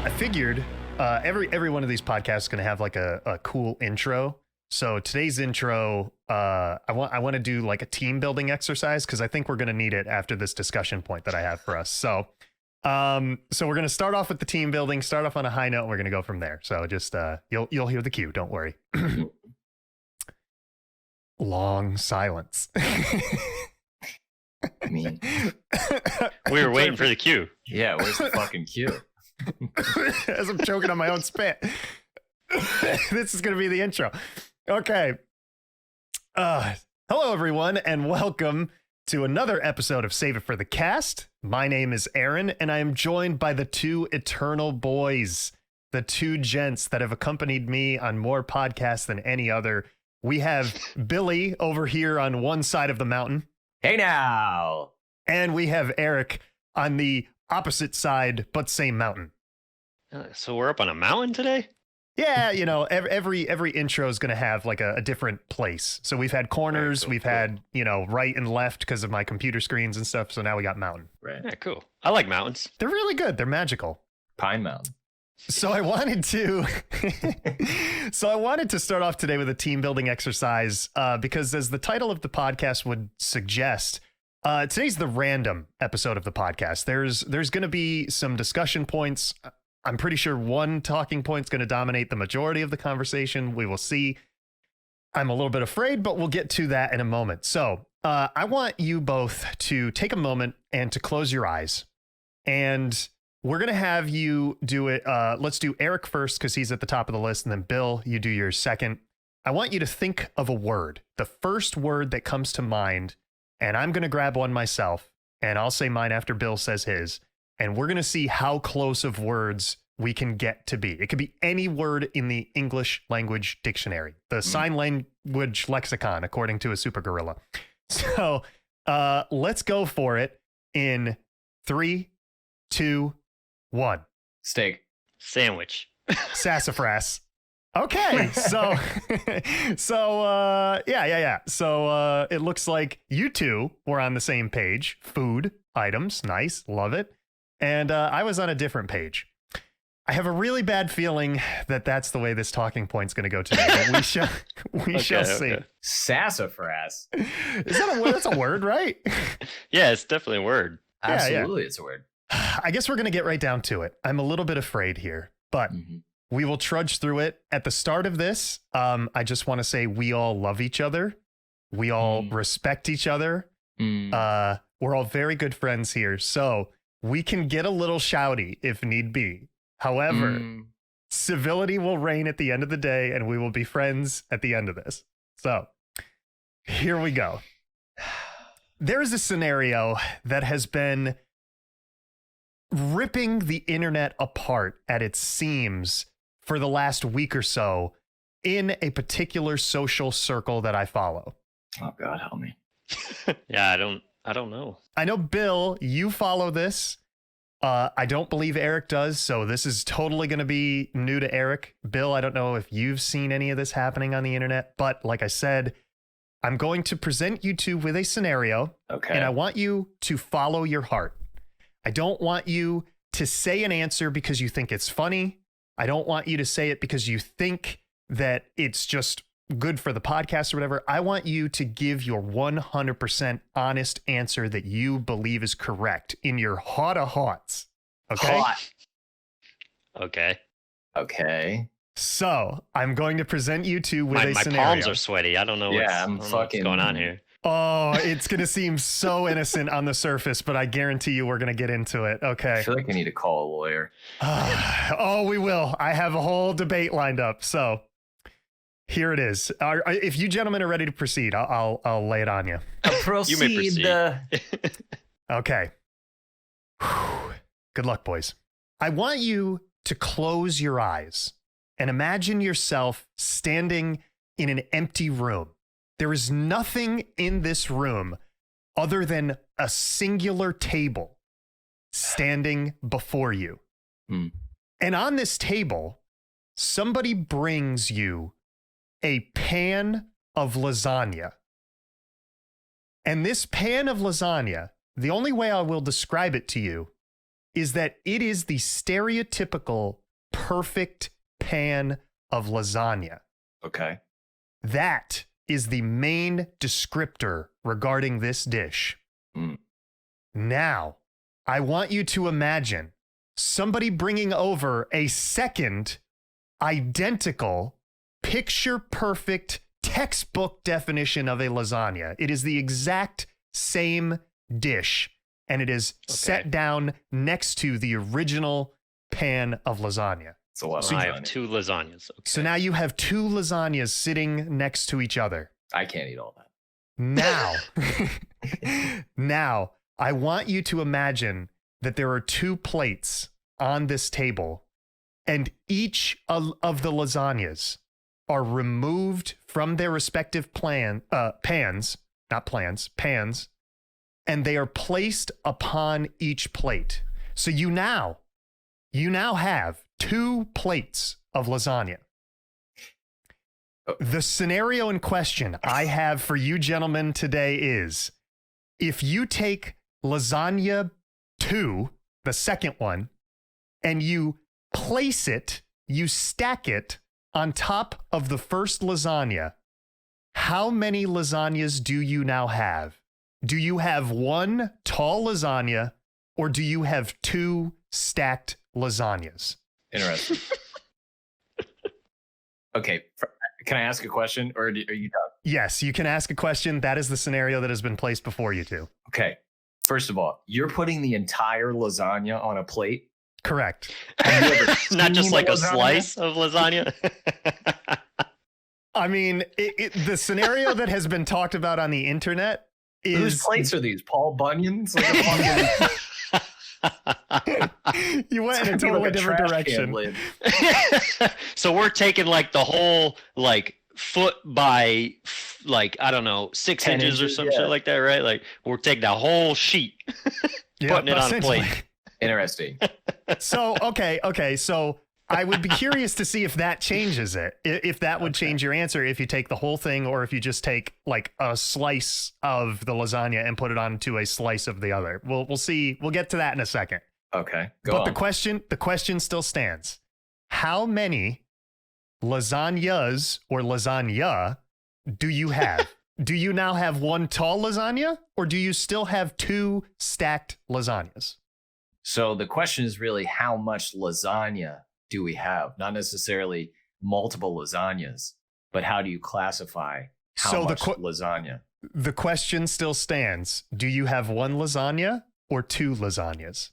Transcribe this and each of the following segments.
I figured every one of these podcasts is going to have like a cool intro. So today's intro, I want to do like a team building exercise because I think we're going to need it after this discussion point that I have for us. So we're going to start off with the team building, start off on a high note, and we're going to go from there. So just you'll hear the cue. Don't worry. Long silence. I mean, we were waiting for the cue. yeah, where's the fucking cue? As I'm choking on my own spit. This is going to be the intro. Okay. Hello, everyone, and welcome to another episode of Save It for the Cast. My name is Aaron, and I am joined by the two eternal boys, the two gents that have accompanied me on more podcasts than any other. We have Billy over here on one side of the mountain. Hey now! And we have Eric on the opposite side, but same mountain. So we're up on a mountain today? Yeah, you know, every intro is going to have like a different place. So we've had corners, we've had, you know, right and left because of my computer screens and stuff. So now we got mountain. Right. Yeah, cool. I like mountains. They're really good. They're magical. Pine Mountain. So I wanted to start off today with a team building exercise because as the title of the podcast would suggest, today's the random episode of the podcast. There's going to be some discussion points. I'm pretty sure one talking point is going to dominate the majority of the conversation. We will see. I'm a little bit afraid, but we'll get to that in a moment. So I want you both to take a moment and to close your eyes. And we're going to have you do it. Let's do Eric first because he's at the top of the list. And then Bill, you do yours second. I want you to think of a word, the first word that comes to mind. And I'm going to grab one myself and I'll say mine after Bill says his. And we're going to see how close of words we can get to be. It could be any word in the English language dictionary, the sign language lexicon, according to a super gorilla. So let's go for it in 3, 2, 1. Steak. Sandwich. Sassafras. Okay, so yeah. So it looks like you two were on the same page. Food items, nice, love it. And I was on a different page. I have a really bad feeling that that's the way this talking point's going to go today. But we shall see. Sassafras. Is that a word? That's a word, right? Yeah, it's definitely a word. Absolutely, it's a word. I guess we're going to get right down to it. I'm a little bit afraid here, but we will trudge through it. At the start of this, I just want to say we all love each other. We all respect each other. We're all very good friends here. So we can get a little shouty if need be. However, civility will reign at the end of the day, and we will be friends at the end of this. So here we go. There is a scenario that has been ripping the internet apart at its seams for the last week or so in a particular social circle that I follow. Oh God, help me. Yeah, I don't know. I know, Bill, you follow this. I don't believe Eric does, so this is totally going to be new to Eric. Bill, I don't know if you've seen any of this happening on the internet, but like I said, I'm going to present you two with a scenario, and I want you to follow your heart. I don't want you to say an answer because you think it's funny. I don't want you to say it because you think that it's just good for the podcast or whatever. I want you to give your 100% honest answer that you believe is correct in your heart of hearts. Okay? Hot. Okay. So I'm going to present you two with a scenario. My palms are sweaty. I don't know what's going on here. Oh, it's going to seem so innocent on the surface, but I guarantee you we're going to get into it. Okay. I feel like I need to call a lawyer. Oh, we will. I have a whole debate lined up. So here it is. If you gentlemen are ready to proceed, I'll lay it on you. Proceed. You may proceed. Okay. Good luck, boys. I want you to close your eyes and imagine yourself standing in an empty room. There is nothing in this room other than a singular table standing before you. And on this table, somebody brings you a pan of lasagna. And this pan of lasagna, the only way I will describe it to you is that it is the stereotypical perfect pan of lasagna. Okay. That is the main descriptor regarding this dish. Now, I want you to imagine somebody bringing over a second identical, picture-perfect textbook definition of a lasagna. It is the exact same dish, and it is set down next to the original pan of lasagna. It's a lot. So I have 2 lasagnas. Okay. So now you have 2 lasagnas sitting next to each other. I can't eat all that. Now, I want you to imagine that there are 2 plates on this table, and each of the lasagnas are removed from their respective pans, and they are placed upon each plate. So you now have 2 plates of lasagna. The scenario in question I have for you gentlemen today is, if you take lasagna 2, the second one, and you place it, you stack it on top of the first lasagna, how many lasagnas do you now have? Do you have 1 tall lasagna, or do you have 2 stacked lasagnas? Interesting. Okay. Can I ask a question, or are you done? Yes, you can ask a question. That is the scenario that has been placed before you two. Okay. First of all, you're putting the entire lasagna on a plate? Correct. Not just like a slice of lasagna? I mean, the scenario that has been talked about on the internet is... Whose plates are these? Paul Bunyan's? Like you went in a totally different direction. So we're taking like the whole foot by I don't know 6 inches or some shit like that, right? Like we're taking the whole sheet, putting it on a plate. Interesting. So okay. So I would be curious to see if that changes it. If that would change your answer, if you take the whole thing, or if you just take like a slice of the lasagna and put it onto a slice of the other. We'll see. We'll get to that in a second. Okay. But the question still stands. How many lasagnas or lasagna do you have? Do you now have 1 tall lasagna, or do you still have 2 stacked lasagnas? So the question is really, how much lasagna do we have? Not necessarily multiple lasagnas, but how do you classify how much lasagna? The question still stands. Do you have 1 lasagna or 2 lasagnas?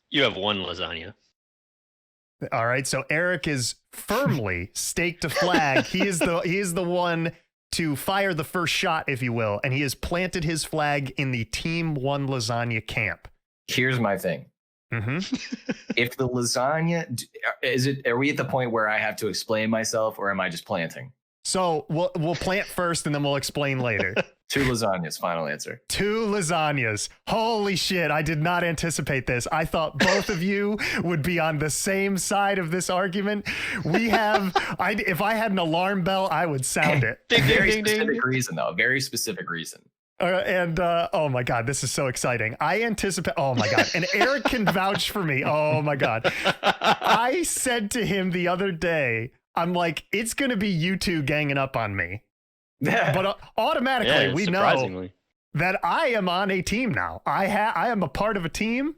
You have 1 lasagna. All right. So Erick is firmly staked a flag. He is the one to fire the first shot, if you will, and he has planted his flag in the Team 1 lasagna camp. Here's my thing. Mm-hmm. If the lasagna are we at the point where I have to explain myself, or am I just planting? So we'll plant first and then we'll explain later. 2 lasagnas, final answer. 2 lasagnas. Holy shit, I did not anticipate this. I thought both of you would be on the same side of this argument. If I had an alarm bell, I would sound it. Very specific reason, though. Very specific reason. Oh my God, this is so exciting. I anticipate, oh my God. And Erick can vouch for me. Oh my God. I said to him the other day, I'm like, it's going to be you 2 ganging up on me. But automatically we know that I am on a team now. I am a part of a team.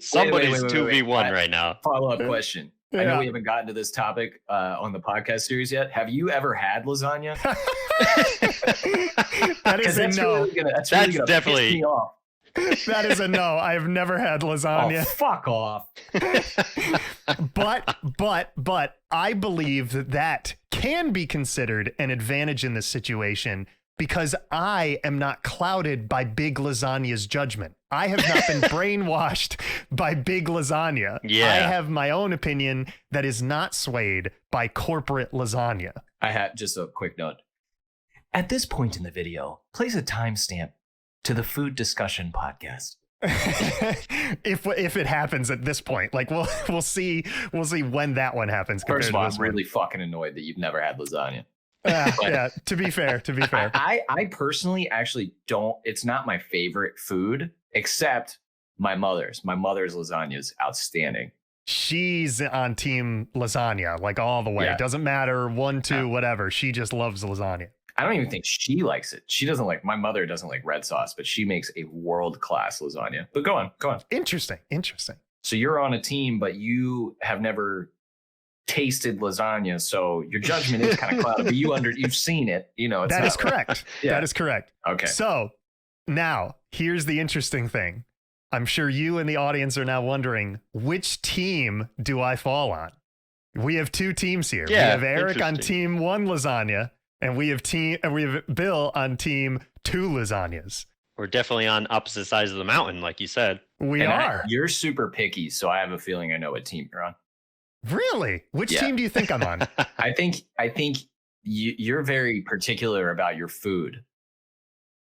Somebody's 2v1 right now. Follow-up question. Yeah. I know we haven't gotten to this topic on the podcast series yet. Have you ever had lasagna? That is a no. That's definitely piss me off. That is a no. I have never had lasagna. Oh, fuck off. But I believe that can be considered an advantage in this situation, because I am not clouded by Big Lasagna's judgment. I have not been brainwashed by Big Lasagna. Yeah. I have my own opinion that is not swayed by corporate lasagna. I had just a quick note. At this point in the video, place a timestamp to the food discussion podcast. if it happens at this point, like we'll see when that one happens. First of all, I'm really fucking annoyed that you've never had lasagna. Yeah, to be fair. I personally actually don't, it's not my favorite food, except my mother's lasagna is outstanding. She's on team lasagna, like all the way. Yeah. It doesn't matter 1, 2, whatever. She just loves lasagna. I don't even think she likes it. She doesn't like, my mother doesn't like red sauce, but she makes a world-class lasagna. But go on. Interesting. So you're on a team, but you have never tasted lasagna, so your judgment is kind of clouded. But you've seen it. You know, that is correct. Yeah. That is correct. Okay. So now here's the interesting thing. I'm sure you and the audience are now wondering, which team do I fall on? We have 2 teams here. Yeah, we have Eric on team 1 lasagna, and we have Bill on team 2 lasagnas. We're definitely on opposite sides of the mountain, like you said. We are. You're super picky, so I have a feeling I know what team you're on. Really? Which team do you think I'm on? I think you're very particular about your food.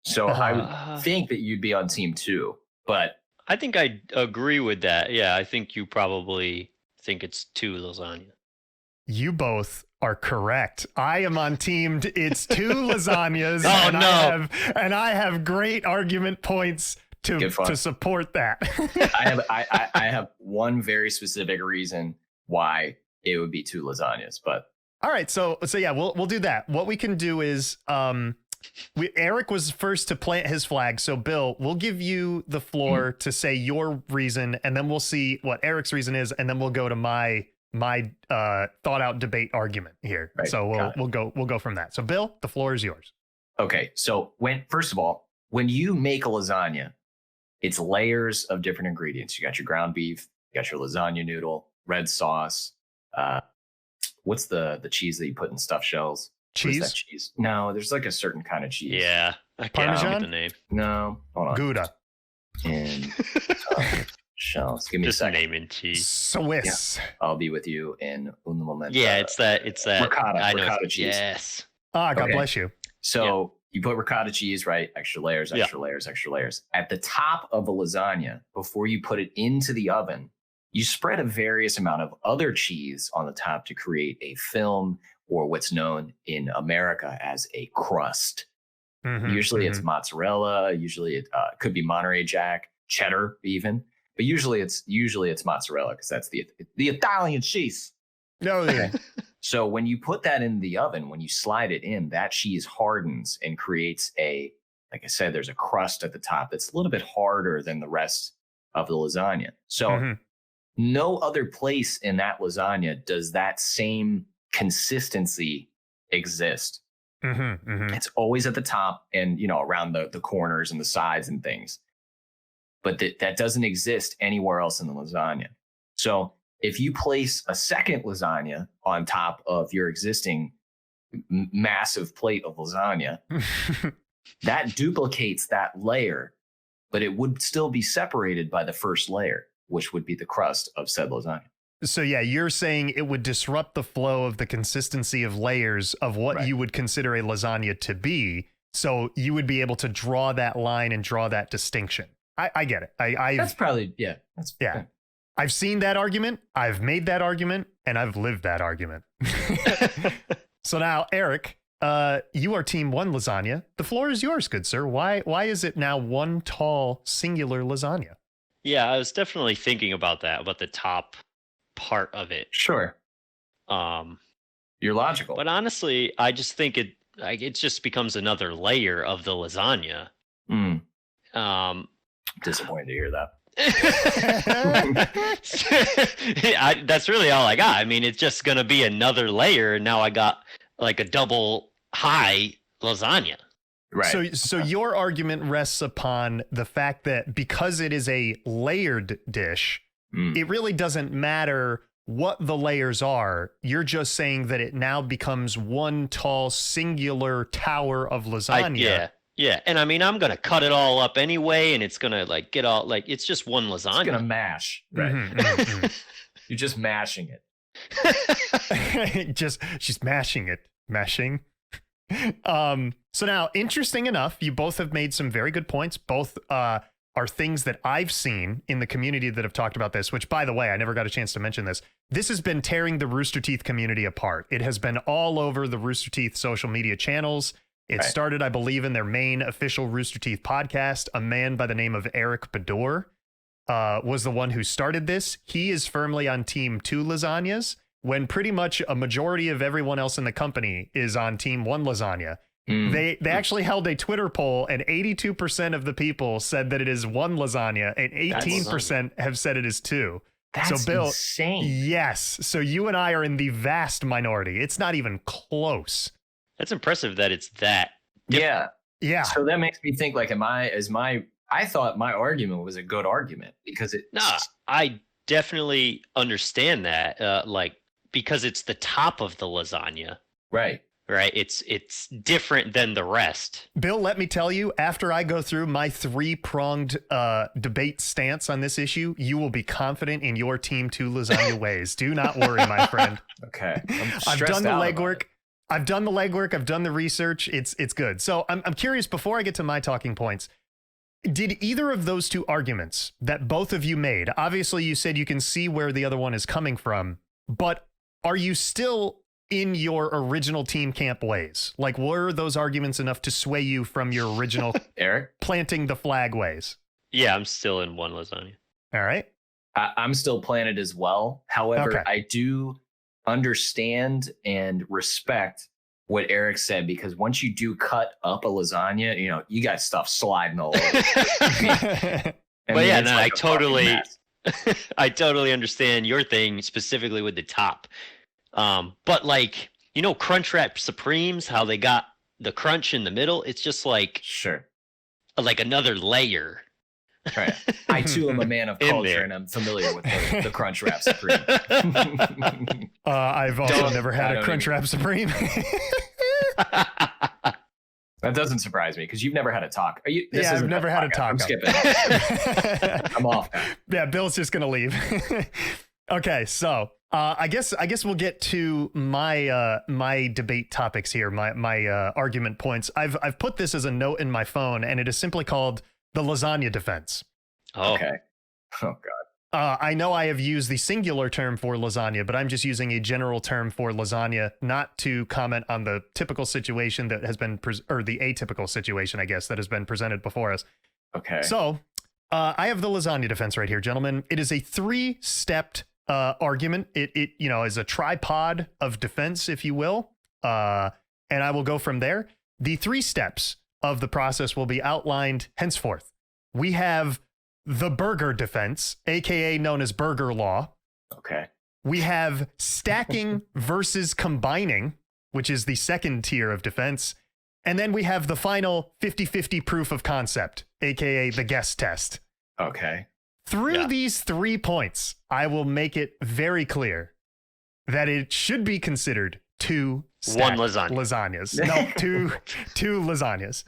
So I would think that you'd be on team 2, but I think I agree with that. Yeah, I think you probably think it's 2 lasagna. You both are correct. I am on team. It's 2 lasagnas. Oh, no. I have great argument points to support that. I have one very specific reason why it would be 2 lasagnas, but all right. So yeah, we'll do that. What we can do is Eric was first to plant his flag. So Bill, we'll give you the floor to say your reason, and then we'll see what Eric's reason is, and then we'll go to my thought out debate argument here. Right. So we'll go from that. So Bill, the floor is yours. Okay. So first of all, when you make a lasagna, it's layers of different ingredients. You got your ground beef, you got your lasagna noodle, red sauce. What's the cheese that you put in stuffed shells? Cheese? Cheese? No, there's like a certain kind of cheese. Yeah, I can't get the name. No, hold on. Gouda. And shells. Give me just a second. Name and cheese. Swiss. Yeah. I'll be with you in un momento. Yeah, it's that. Ricotta cheese. Yes. God bless you. So you put ricotta cheese, right? Extra layers, extra layers, extra layers. At the top of a lasagna, before you put it into the oven, you spread a various amount of other cheese on the top to create a film, or what's known in America as a crust. Usually it's mozzarella. Usually it could be Monterey Jack, cheddar even, but usually it's mozzarella because that's the Italian cheese. No, yeah. So when you put that in the oven, when you slide it in, that cheese hardens and creates like I said, there's a crust at the top that's a little bit harder than the rest of the lasagna. So no other place in that lasagna does that same consistency exist. It's always at the top and, around the corners and the sides and things. But that doesn't exist anywhere else in the lasagna. So if you place a second lasagna on top of your existing massive plate of lasagna, that duplicates that layer, but it would still be separated by the first layer, which would be the crust of said lasagna. So yeah, you're saying it would disrupt the flow of the consistency of layers of what you would consider a lasagna to be. So you would be able to draw that line and draw that distinction. I get it. That's probably, yeah. I've seen that argument. I've made that argument, and I've lived that argument. So now, Eric, you are team 1 lasagna. The floor is yours, good sir. Why is it now one tall singular lasagna? Yeah, I was definitely thinking about that, about the top part of it. Sure. You're logical. But honestly, I just think it just becomes another layer of the lasagna. Disappointed to hear that. That's really all I got. I mean, it's just going to be another layer. And now I got like a double high lasagna. Right. So your argument rests upon the fact that because it is a layered dish, it really doesn't matter what the layers are. You're just saying that it now becomes one tall singular tower of lasagna. Yeah. And I mean, I'm going to cut it all up anyway, and it's going to like get all like, it's just one lasagna. It's going to mash. Right. You're just mashing it. She's mashing it. Mashing. So now, interesting enough, you both have made some very good points. Both are things that I've seen in the community that have talked about this, which, by the way, I never got a chance to mention this. This has been tearing the Rooster Teeth community apart. It has been all over the Rooster Teeth social media channels. It started, I believe, in their main official Rooster Teeth podcast, a man by the name of Erick Bador. was the one who started this. He is firmly on team 2 lasagnas, when pretty much a majority of everyone else in the company is on team 1 lasagna. They actually held a Twitter poll, and 82% of the people said that it is 1 lasagna, and 18% have said it is 2. That's so Bill, insane. Yes. So you and I are in the vast minority. It's not even close. That's impressive that it's that. Yeah. Yeah. So that makes me think, like, I thought my argument was a good argument because it. Nah, I definitely understand that. Because it's the top of the lasagna. Right. Right. It's different than the rest. Bill, let me tell you, after I go through my 3-pronged debate stance on this issue, you will be confident in your team 2 lasagna ways. Do not worry, my friend. Okay. I've done the legwork. I've done the legwork. I've done the research. It's good. So I'm curious, before I get to my talking points, did either of those 2 arguments that both of you made, obviously you said you can see where the other one is coming from, but are you still in your original team camp ways? Like, were those arguments enough to sway you from your original Eric planting the flag ways? Yeah, I'm still in 1 lasagna. All right. I'm still planted as well. However, Okay. I do understand and respect what Eric said, because once you do cut up a lasagna, you got stuff sliding all over. But yeah, no, I totally understand your thing specifically with the top. But like, Crunchwrap Supremes, how they got the crunch in the middle, it's just like Sure. like another layer. Right. I too am a man of culture, and I'm familiar with the Crunchwrap Supreme. I've also never had a Crunchwrap Supreme. That doesn't surprise me, because you've never had a taco. I've never had a taco. I'm skipping. I'm off now. Yeah, Bill's just gonna leave. Okay, so I guess we'll get to my debate topics here, my argument points. I've put this as a note in my phone, and it is simply called the lasagna defense. Oh. Okay. Oh God. I know I have used the singular term for lasagna, but I'm just using a general term for lasagna, not to comment on the typical situation that has been, or the atypical situation, I guess, that has been presented before us. Okay. So I have the lasagna defense right here, gentlemen. It is a 3-stepped argument. It is a tripod of defense, if you will. And I will go from there. The 3 steps of the process will be outlined henceforth. We have the burger defense, aka known as burger law. Okay. We have stacking versus combining, which is the second tier of defense. And then we have the final 50-50 proof of concept, aka the guess test. Okay. Through these 3 points, I will make it very clear that it should be considered 2 1 lasagna. lasagnas. No, two lasagnas.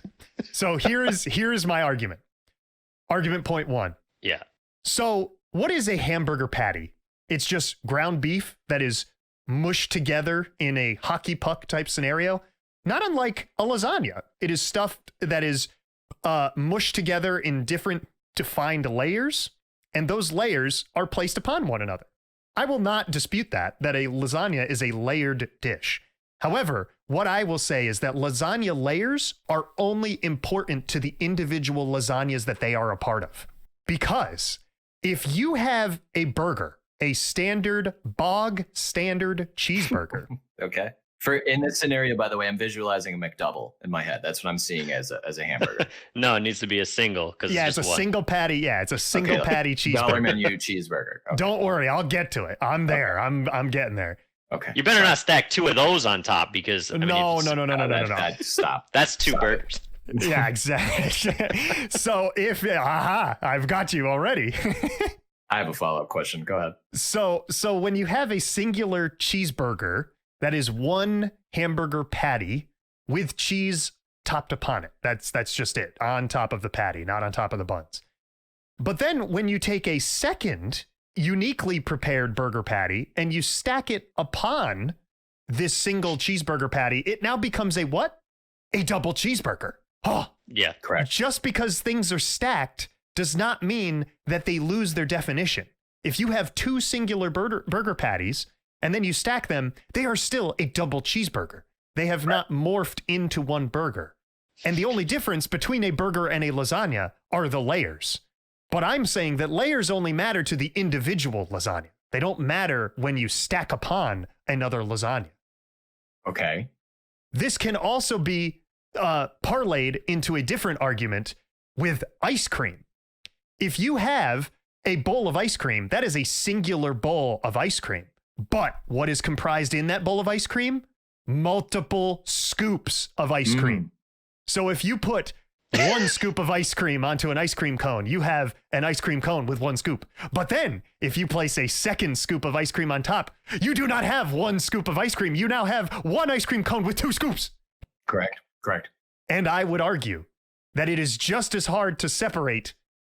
So here's my argument. Argument point 1. Yeah. So what is a hamburger patty? It's just ground beef that is mushed together in a hockey puck type scenario. Not unlike a lasagna. It is stuffed that is mushed together in different defined layers, and those layers are placed upon one another. I will not dispute that a lasagna is a layered dish. However, what I will say is that lasagna layers are only important to the individual lasagnas that they are a part of. Because if you have a burger, a standard bog standard cheeseburger. Okay. In this scenario, by the way, I'm visualizing a McDouble in my head. That's what I'm seeing as a hamburger. No, it needs to be a single. It's a single patty. Yeah, it's a single patty cheeseburger. Dollar menu cheeseburger. Okay. Don't worry, I'll get to it. I'm there. Okay. I'm getting there. Okay. You better not stack 2 of those on top, because no. Stop. That's 2 burgers. Yeah, exactly. So I've got you already. I have a follow-up question. Go ahead. So when you have a singular cheeseburger that is 1 hamburger patty with cheese topped upon it, that's just it, on top of the patty, not on top of the buns. But then when you take a second uniquely prepared burger patty and you stack it upon this single cheeseburger patty, it now becomes a what? A double cheeseburger. Oh, yeah, correct. Just because things are stacked does not mean that they lose their definition. If you have 2 singular burger patties and then you stack them, they are still a double cheeseburger. They have not morphed into 1 burger. And the only difference between a burger and a lasagna are the layers. But I'm saying that layers only matter to the individual lasagna. They don't matter when you stack upon another lasagna. Okay. This can also be parlayed into a different argument with ice cream. If you have a bowl of ice cream, that is a singular bowl of ice cream. But what is comprised in that bowl of ice cream? Multiple scoops of ice cream. So if you put one scoop of ice cream onto an ice cream cone, you have an ice cream cone with one scoop. But then if you place a second scoop of ice cream on top, you do not have one scoop of ice cream. You now have one ice cream cone with two scoops. Correct. And I would argue that it is just as hard to separate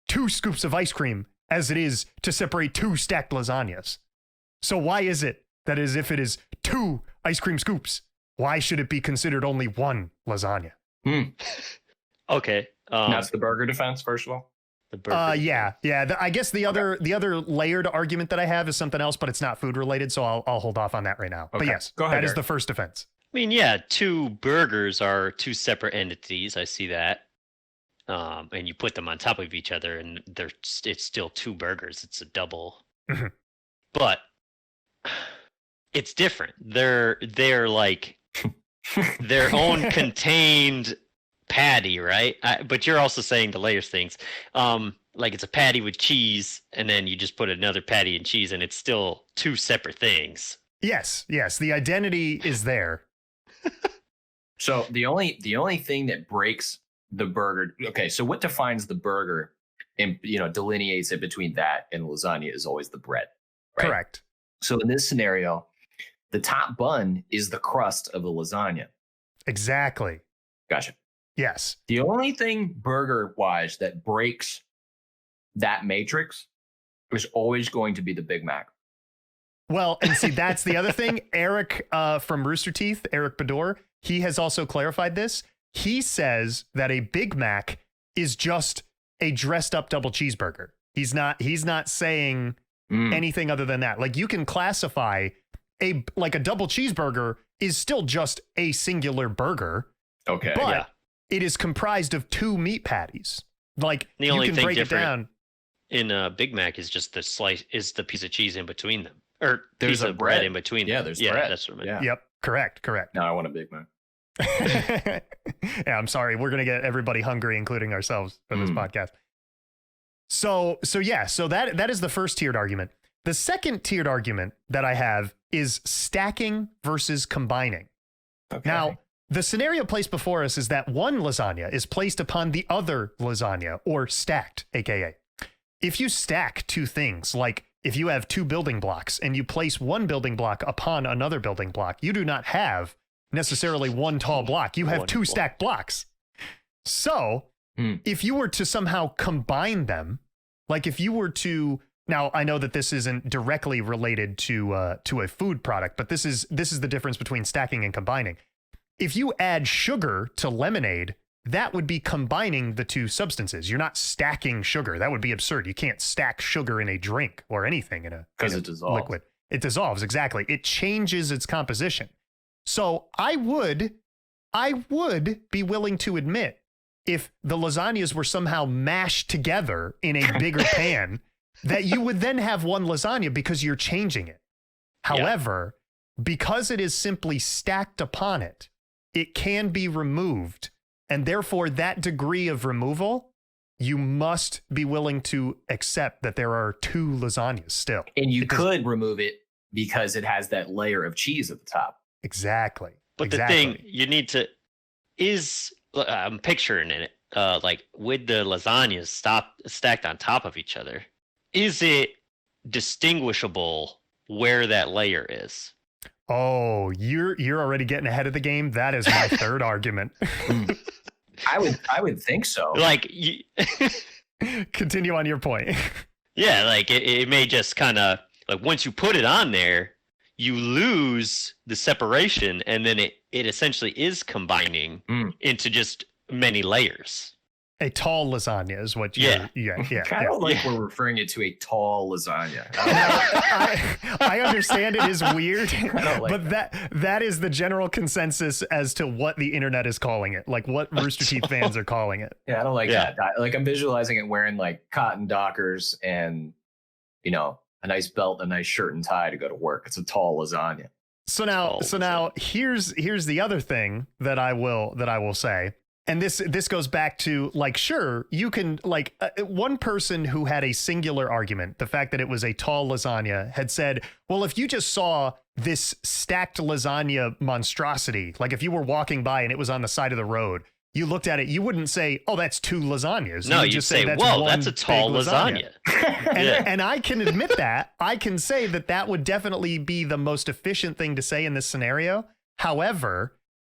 two scoops of ice cream as it is to separate two stacked lasagnas. So why is it that as if it is two ice cream scoops, why should it be considered only one lasagna? Okay. That's the burger defense, first of all. The burger. Yeah. I guess the other layered argument that I have is something else, but it's not food related, so I'll hold off on that right now. Okay. But yes, go ahead, that is Eric. the first defense. I mean, yeah, two burgers are two separate entities. I see that. And you put them on top of each other, and it's still two burgers. It's a double. Mhm. But it's different. They're like their own contained patty, right? But you're also saying the layers things. Like it's a patty with cheese, and then you just put another patty and cheese, and it's still two separate things. Yes. The identity is there. So the only thing that breaks the burger. Okay, so what defines the burger and delineates it between that and lasagna is always the bread. Right? Correct. So in this scenario, the top bun is the crust of the lasagna. Exactly. Gotcha. Yes. The only thing burger-wise that breaks that matrix is always going to be the Big Mac. Well, and see, that's the other thing. Erick from Rooster Teeth, Erick Bador, he has also clarified this. He says that a Big Mac is just a dressed up double cheeseburger. He's not saying anything other than that. Like you can classify a double cheeseburger is still just a singular burger. Okay. But it is comprised of two meat patties. Like The only you can thing break it different down. in a Big Mac is just the piece of cheese in between them, or There's piece a of bread bread. in between. Yeah, them. there's bread. That's what I meant. Yeah. Yep. Correct. Now I want a Big Mac. Yeah, I'm sorry. We're going to get everybody hungry, including ourselves, for this podcast. So that is the first tiered argument. The second tiered argument that I have is stacking versus combining. Okay. Now, the scenario placed before us is that one lasagna is placed upon the other lasagna, or stacked, aka. If you stack two things, like if you have two building blocks and you place one building block upon another building block, you do not have necessarily one tall block. You have two stacked blocks. So if you were to somehow combine them, like if you were to, now I know that this isn't directly related to a food product, but this is the difference between stacking and combining. If you add sugar to lemonade, that would be combining the two substances. You're not stacking sugar. That would be absurd. You can't stack sugar in a drink or anything in a because it dissolves. Liquid. It dissolves, exactly. It changes its composition. So I would be willing to admit if the lasagnas were somehow mashed together in a bigger pan, that you would then have one lasagna because you're changing it. However, because it is simply stacked upon it, it can be removed. And therefore, that degree of removal, you must be willing to accept that there are two lasagnas still. And you could remove it because it has that layer of cheese at the top. Exactly. But the thing you need to I'm picturing in it, like with the lasagnas stacked on top of each other, is it distinguishable where that layer is? Oh, you're already getting ahead of the game. That is my third argument. I would think so. Like continue on your point. Yeah, like it may just kind of like once you put it on there, you lose the separation, and then it essentially is combining into just many layers. A tall lasagna is what you. Yeah. I don't like we're referring it to a tall lasagna. I understand it is weird, like but that is the general consensus as to what the internet is calling it, like what Rooster Teeth fans are calling it. Yeah, I don't like that. Like I'm visualizing it wearing like cotton Dockers and, you know, a nice belt, a nice shirt and tie to go to work. It's a tall lasagna. So now here's the other thing that I will say. And this goes back to, like, sure, you can, like, one person who had a singular argument, the fact that it was a tall lasagna, had said, well, if you just saw this stacked lasagna monstrosity, like if you were walking by and it was on the side of the road, you looked at it, you wouldn't say, oh, that's 2 lasagnas. No, you'd just say, whoa, that's a tall lasagna. And I can admit that. I can say that would definitely be the most efficient thing to say in this scenario. However,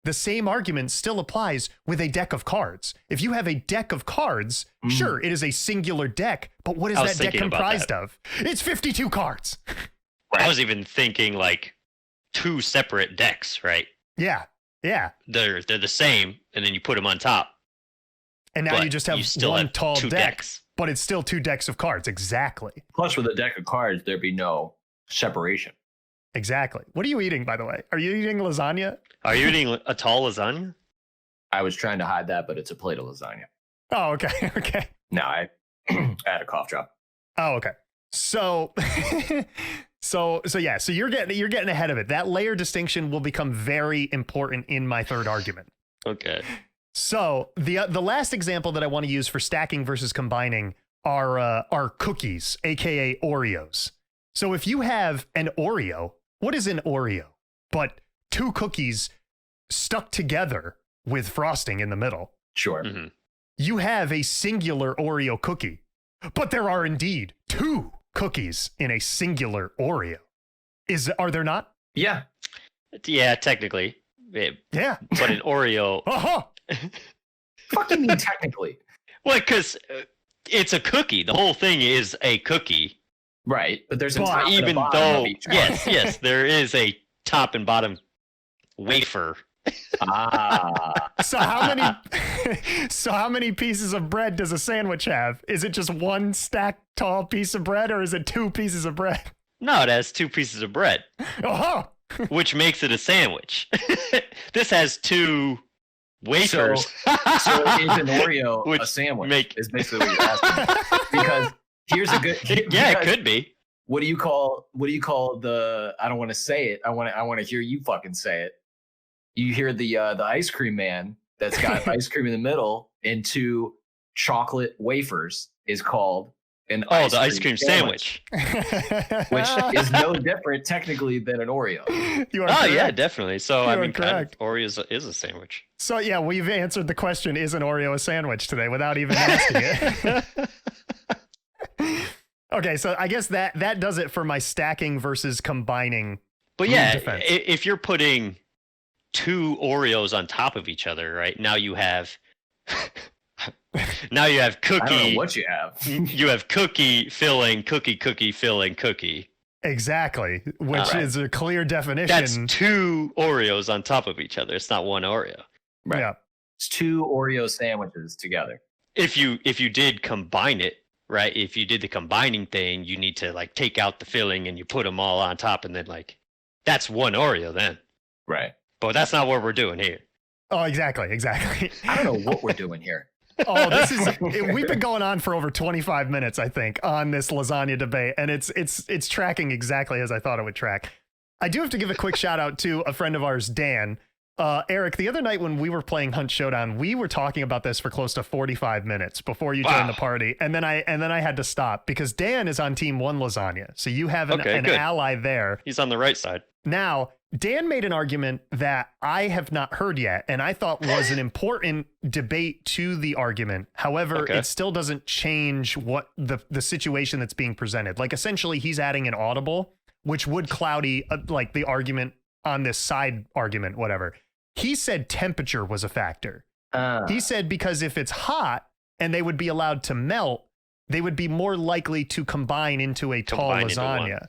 the same argument still applies with a deck of cards. If you have a deck of cards, sure, it is a singular deck, but what is that deck comprised of? It's 52 cards. I was even thinking like 2 separate decks, right? Yeah. They're the same, and then you put them on top. And now you just have one tall deck, decks. But it's still 2 decks of cards. Exactly. Plus, with a deck of cards, there'd be no separation. Exactly. What are you eating, by the way? Are you eating lasagna? Are you eating a tall lasagna? I was trying to hide that, but it's a plate of lasagna. Oh, okay. Okay. No, I had a cough drop. Oh, okay. So, so you're getting ahead of it. That layer distinction will become very important in my third argument. Okay. So the last example that I want to use for stacking versus combining are cookies, aka Oreos. So if you have an Oreo, what is an Oreo? But 2 cookies stuck together with frosting in the middle. Sure. Mm-hmm. You have a singular Oreo cookie, but there are indeed 2 cookies in a singular Oreo. Are there not? Yeah. Yeah, technically. Yeah. But an Oreo. Fuck you mean technically? Well, because it's a cookie. The whole thing is a cookie. Right, but there's a top and even a bottom though of each yes, there is a top and bottom wafer. So how many pieces of bread does a sandwich have? Is it just 1 stacked tall piece of bread, or is it 2 pieces of bread? No, it has 2 pieces of bread. Which makes it a sandwich. This has 2 wafers. So is an Oreo a sandwich? Is basically what you're asking. Because here's a good. Yeah, it could be. What do you call the? I don't want to say it. I want to hear you fucking say it. You hear the ice cream man that's got ice cream in the middle and 2 chocolate wafers is called an ice cream sandwich. Which is no different technically than an Oreo. You are correct. Yeah, definitely. So you I mean, correct. Oreo is a sandwich. So yeah, we've answered the question: is an Oreo a sandwich today without even asking it? Okay, so I guess that does it for my stacking versus combining. But yeah, defense. If you're putting 2 Oreos on top of each other, right? Now you have cookie. I don't know what you have. You have cookie filling, cookie filling, cookie. Exactly, which is a clear definition. That's 2 Oreos on top of each other. It's not 1 Oreo. Right. Yeah. It's 2 Oreo sandwiches together. If you did combine it, right? If you did the combining thing, you need to like take out the filling and you put them all on top, and then like that's 1 Oreo then. Right. But that's not what we're doing here. Oh, exactly. I don't know what we're doing here. We've been going on for over 25 minutes, I think, on this lasagna debate, and it's tracking exactly as I thought it would track. I do have to give a quick shout out to a friend of ours, Dan. Eric, the other night when we were playing Hunt Showdown, we were talking about this for close to 45 minutes before you joined the party, and then I had to stop because Dan is on team 1 lasagna, so you have an ally there. He's on the right side. Now, Dan made an argument that I have not heard yet, and I thought was an important debate to the argument. However, it still doesn't change what the situation that's being presented. Like, essentially, he's adding an audible, which would cloudy like the argument on this side argument, whatever. He said temperature was a factor. He said because if it's hot and they would be allowed to melt, they would be more likely to combine into a tall lasagna.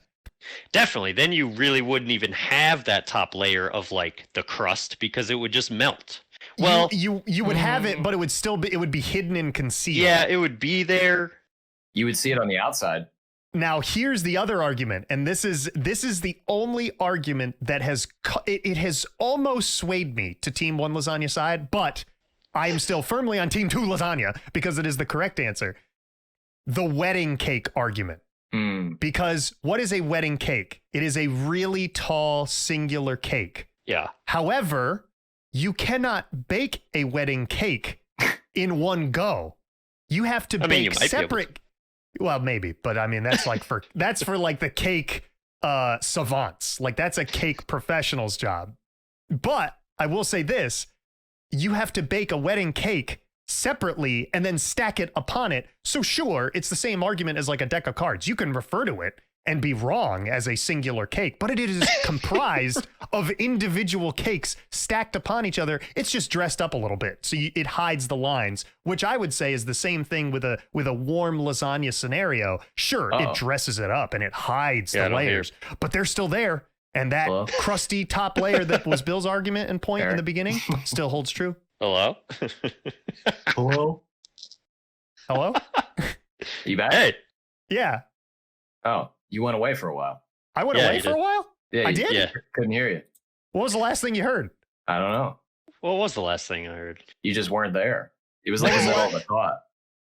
Definitely. Then you really wouldn't even have that top layer of like the crust because it would just melt. Well, you would have it, but it would be hidden and concealed. Yeah, it would be there. You would see it on the outside. Now, here's the other argument, and this is the only argument that has almost swayed me to Team 1 Lasagna side, but I am still firmly on Team 2 Lasagna because it is the correct answer. The wedding cake argument. Because what is a wedding cake? It is a really tall singular cake. Yeah. However, you cannot bake a wedding cake in one go. You have to bake separate. Well, maybe, but I mean that's for like the cake savants. Like that's a cake professional's job. But I will say this, you have to bake a wedding cake separately and then stack it upon it. So sure, it's the same argument as like a deck of cards. You can refer to it and be wrong as a singular cake, but it is comprised of individual cakes stacked upon each other. It's just dressed up a little bit, so it hides the lines, which I would say is the same thing with a warm lasagna scenario. Sure, it dresses it up and it hides the layers, but they're still there. And that crusty top layer that was Bill's argument and point in the beginning still holds true. Hello? Hello? Hello? You back? Hey. Yeah. Oh, you went away for a while. I went away for a while? Yeah, I did? Yeah. Couldn't hear you. What was the last thing you heard? I don't know. What was the last thing I heard? You just weren't there. It was like a middle of a thought.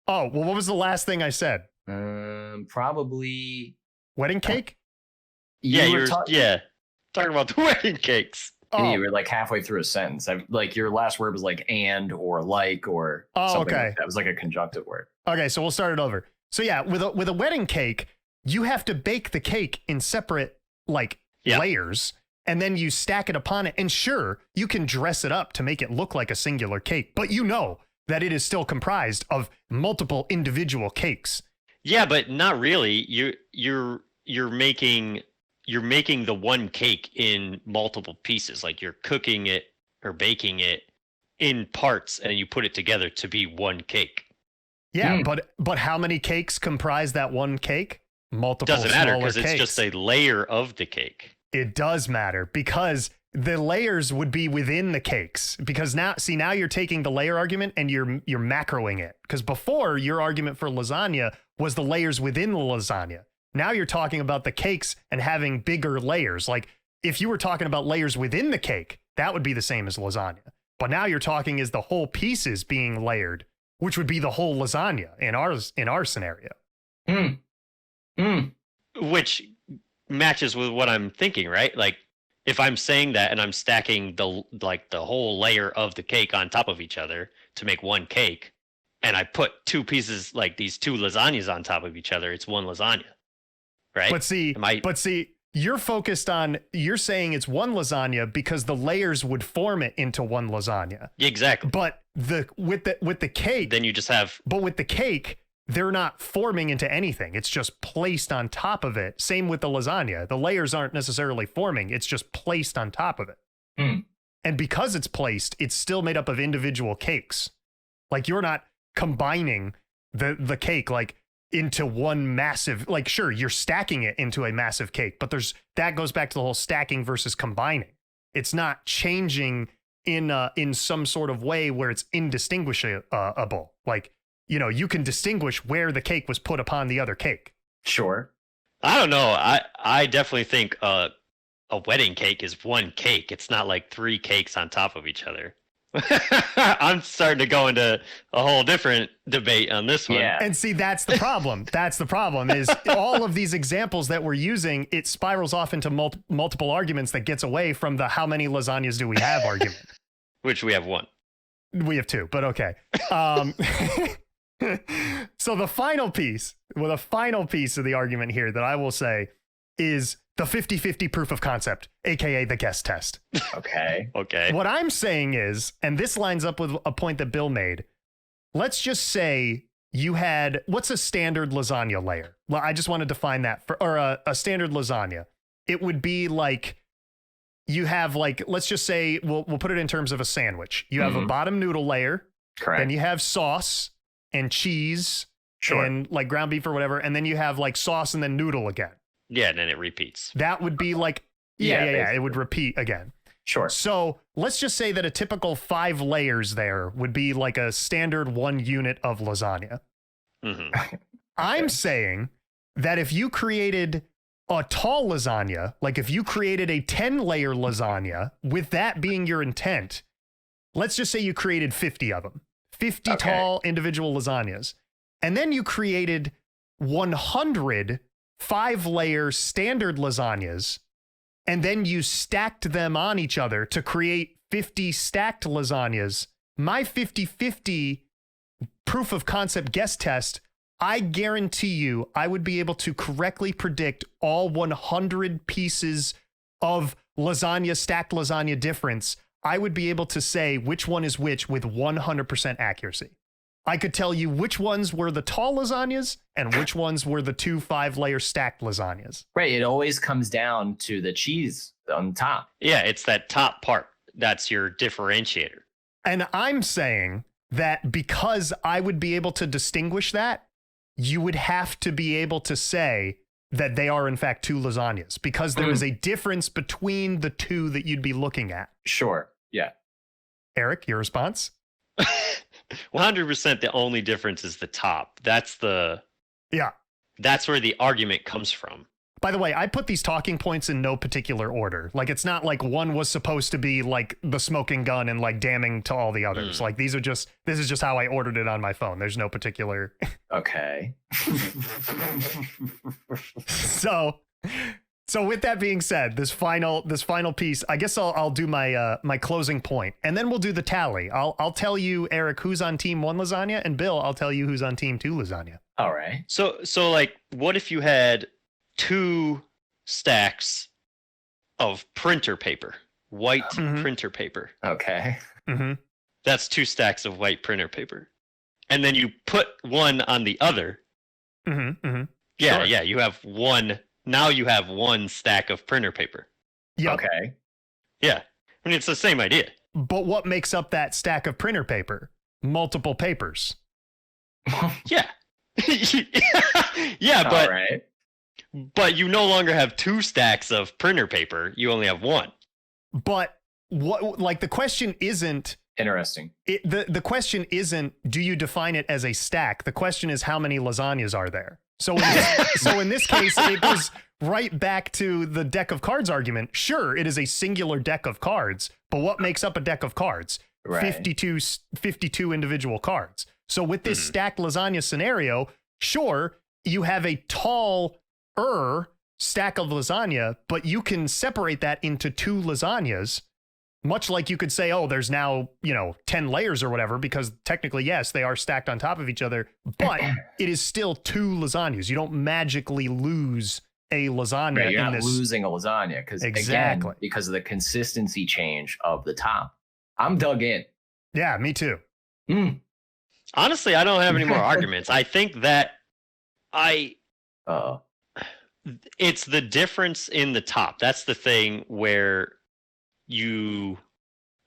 Oh, well, what was the last thing I said? Probably wedding cake? Talking about the wedding cakes. Oh. You were like halfway through a sentence. Like your last word was like and or like or something. Okay. Like that was like a conjunctive word. Okay, so we'll start it over. So yeah, with a wedding cake, you have to bake the cake in separate layers, and then you stack it upon it. And sure, you can dress it up to make it look like a singular cake, but you know that it is still comprised of multiple individual cakes. Yeah, but not really. You're making the one cake in multiple pieces. Like you're cooking it or baking it in parts, and you put it together to be one cake. Yeah, but how many cakes comprise that one cake? Multiple. Doesn't matter because cakes. It's just a layer of the cake. It does matter because the layers would be within the cakes. Because now you're taking the layer argument and you're macroing it. Because before, your argument for lasagna was the layers within the lasagna. Now you're talking about the cakes and having bigger layers. Like if you were talking about layers within the cake, that would be the same as lasagna. But now you're talking as the whole pieces being layered, which would be the whole lasagna in our scenario. Which matches with what I'm thinking, right? Like if I'm saying that and I'm stacking the whole layer of the cake on top of each other to make one cake, and I put two pieces like these two lasagnas on top of each other, it's one lasagna. Right. But see, you're saying it's one lasagna because the layers would form it into one lasagna. Exactly. But with the cake, then you just have. But with the cake, they're not forming into anything. It's just placed on top of it. Same with the lasagna. The layers aren't necessarily forming. It's just placed on top of it. And because it's placed, it's still made up of individual cakes. Like you're not combining the cake like into one massive, like sure, you're stacking it into a massive cake, but that goes back to the whole stacking versus combining. It's not changing in some sort of way where it's indistinguishable. Like, you can distinguish where the cake was put upon the other cake. Sure. I don't know. I definitely think a wedding cake is one cake. It's not like three cakes on top of each other. I'm starting to go into a whole different debate on this one. Yeah. And see, that's the problem. That's the problem is all of these examples that we're using, it spirals off into multiple arguments that gets away from the how many lasagnas do we have argument. Which we have one. We have two, but okay. So the final piece of the argument here that I will say is the 50-50 proof of concept, aka the guess test. Okay. What I'm saying is, and this lines up with a point that Bill made, let's just say you had, what's a standard lasagna layer? Well, I just want to define that or a standard lasagna. It would be like, you have like, let's just say, we'll put it in terms of a sandwich. You have a bottom noodle layer. Correct. Then you have sauce and cheese and like ground beef or whatever. And then you have like sauce and then noodle again. Yeah, and then it repeats. That would be like, yeah, it would repeat again. Sure. So let's just say that a typical 5 layers there would be like a standard 1 unit of lasagna. Mm-hmm. I'm saying that if you created a tall lasagna, like if you created a 10-layer lasagna, with that being your intent, let's just say you created 50 of them, 50 tall individual lasagnas, and then you created 100 5-layer standard lasagnas, and then you stacked them on each other to create 50 stacked lasagnas. My 50-50 proof of concept guess test, I guarantee you I would be able to correctly predict all 100 pieces of lasagna, stacked lasagna difference. I would be able to say which one is which with 100% accuracy. I could tell you which ones were the tall lasagnas and which ones were the 2 5-layer stacked lasagnas. Right. It always comes down to the cheese on top. Yeah, it's that top part. That's your differentiator. And I'm saying that because I would be able to distinguish that, you would have to be able to say that they are in fact 2 lasagnas because there is a difference between the 2 that you'd be looking at. Sure. Yeah. Eric, your response? 100% the only difference is the top. That's where the argument comes from. By the way, I put these talking points in no particular order. Like, it's not like one was supposed to be like the smoking gun and like damning to all the others. Like, this is just how I ordered it on my phone. There's no particular. Okay. So with that being said, this final piece, I guess I'll do my closing point, and then we'll do the tally. I'll tell you, Eric, who's on team 1 lasagna, and Bill, I'll tell you who's on team 2 lasagna. All right. So like, what if you had 2 stacks of printer paper, white printer paper? Okay. Mm-hmm. That's 2 stacks of white printer paper, and then you put one on the other. Mm-hmm. Mm-hmm. Yeah, Sure. yeah. You have one. Now you have 1 stack of printer paper. Yep. Okay. Yeah. I mean, it's the same idea. But what makes up that stack of printer paper? Multiple papers. Yeah. Yeah, All right. but you no longer have 2 stacks of printer paper. You only have 1. But what, like, the question isn't Interesting. the question isn't, do you define it as a stack? The question is, how many lasagnas are there? So in this case, it goes right back to the deck of cards argument. Sure, it is a singular deck of cards, but what makes up a deck of cards? Right. 52 individual cards. So with this stacked lasagna scenario, sure, you have a taller stack of lasagna, but you can separate that into 2 lasagnas. Much like you could say, oh, there's now, 10 layers or whatever, because technically, yes, they are stacked on top of each other, but it is still 2 lasagnas. You don't magically lose a lasagna. Right, you're not losing a lasagna because Exactly. again, because of the consistency change of the top. I'm dug in. Yeah, me too. Honestly, I don't have any more arguments. I think that it's the difference in the top. That's the thing where you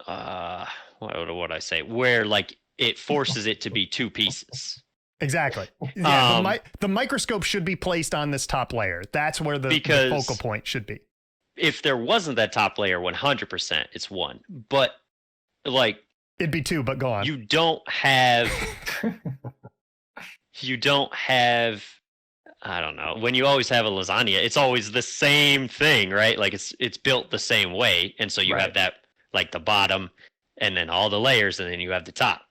what would I say, where like it forces it to be 2 pieces. Exactly. Yeah, the microscope should be placed on this top layer. That's where the focal point should be. If there wasn't that top layer, 100% it's 1, but like it'd be 2, but go on. You don't have I don't know. When you always have a lasagna, it's always the same thing, right? Like it's built the same way. And so you have that, like the bottom and then all the layers, and then you have the top.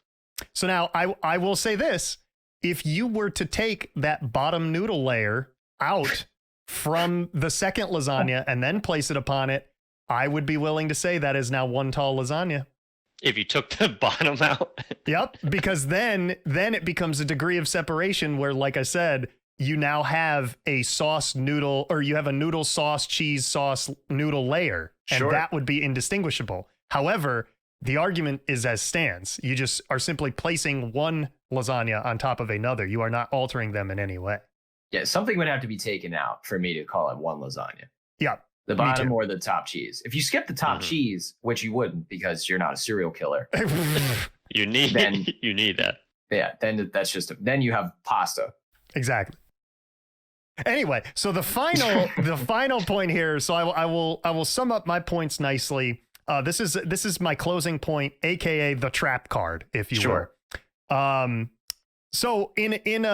So now I will say this. If you were to take that bottom noodle layer out from the second lasagna and then place it upon it, I would be willing to say that is now 1 tall lasagna. If you took the bottom out. Yep. Because then it becomes a degree of separation where, like I said, you now have a sauce noodle, or you have a noodle sauce, cheese sauce noodle layer, and that would be indistinguishable. However, the argument is as stands. You just are simply placing 1 lasagna on top of another. You are not altering them in any way. Yeah, something would have to be taken out for me to call it 1 lasagna. Yeah. The bottom or the top cheese. If you skip the top cheese, which you wouldn't because you're not a serial killer. you need that. Yeah, then then you have pasta. Exactly. Anyway, so the final point here. So I will sum up my points nicely. This is my closing point, aka the trap card, if you will. So in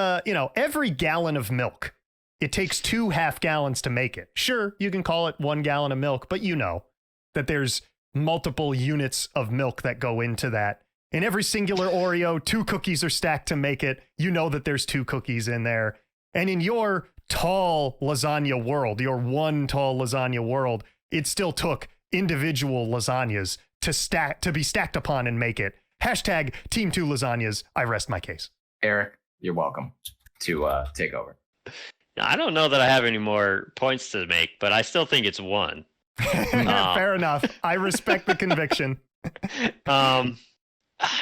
every gallon of milk, it takes 2 half gallons to make it. Sure, you can call it 1 gallon of milk, but you know that there's multiple units of milk that go into that. In every singular Oreo, 2 cookies are stacked to make it. You know that there's 2 cookies in there. And in your tall lasagna world, your one tall lasagna world, it still took individual lasagnas to be stacked upon and make it. Hashtag Team 2 lasagnas. I rest my case. Eric, you're welcome to take over. I don't know that I have any more points to make, but I still think it's 1. Fair enough. I respect the conviction.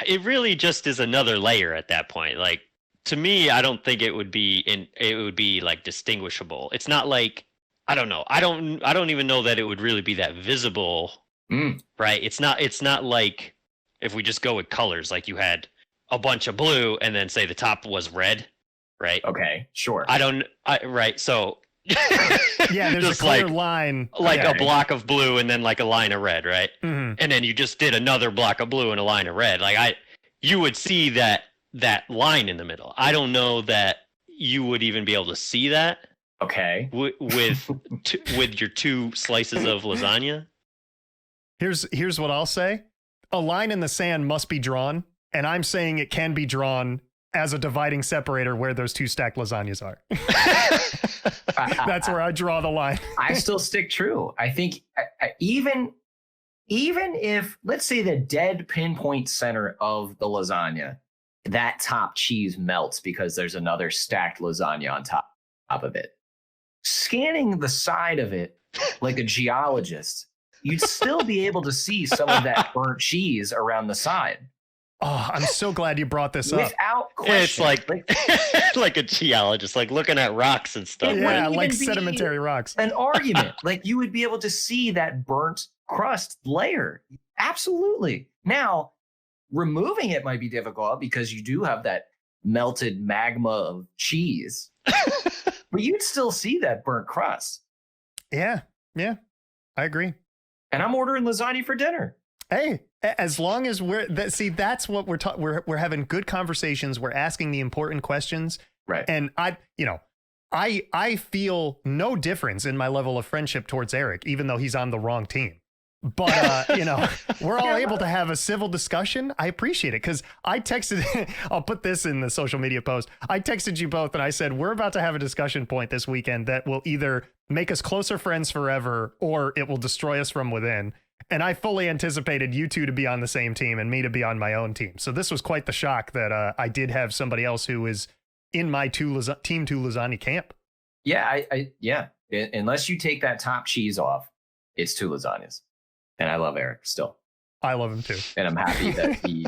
It really just is another layer at that point. Like, to me, I don't think it would be like distinguishable. It's not like, I don't know. I don't even know that it would really be that visible. Right? It's not like if we just go with colors, like you had a bunch of blue and then say the top was red, right? Okay, sure. Right. So yeah, there's a clear line. Like a block of blue and then like a line of red, right? Mm-hmm. And then you just did another block of blue and a line of red. Like you would see that line in the middle. I don't know that you would even be able to see that. Okay. With your 2 slices of lasagna. Here's what I'll say. A line in the sand must be drawn, and I'm saying it can be drawn as a dividing separator where those 2 stacked lasagnas are. That's where I draw the line. I still stick true. I think even if, let's say, the dead pinpoint center of the lasagna, that top cheese melts because there's another stacked lasagna on top of it. Scanning the side of it like a geologist, you'd still be able to see some of that burnt cheese around the side. Oh, I'm so glad you brought this up. Without question. It's like like a geologist, like looking at rocks and stuff. Yeah, like sedimentary rocks. An argument. Like you would be able to see that burnt crust layer. Absolutely. Now, removing it might be difficult because you do have that melted magma of cheese. But you'd still see that burnt crust. Yeah, I agree. And I'm ordering lasagna for dinner. Hey, as long as that's what we're talking. We're having good conversations. We're asking the important questions. Right. And I feel no difference in my level of friendship towards Eric, even though he's on the wrong team. But, we're all able to have a civil discussion. I appreciate it because I texted, I'll put this in the social media post. I texted you both and I said, we're about to have a discussion point this weekend that will either make us closer friends forever or it will destroy us from within. And I fully anticipated you two to be on the same team and me to be on my own team. So this was quite the shock that I did have somebody else who is in my Team 2 lasagna camp. Yeah, yeah. Unless you take that top cheese off, it's 2 lasagnas. And I love Eric still. I love him too. And I'm happy that he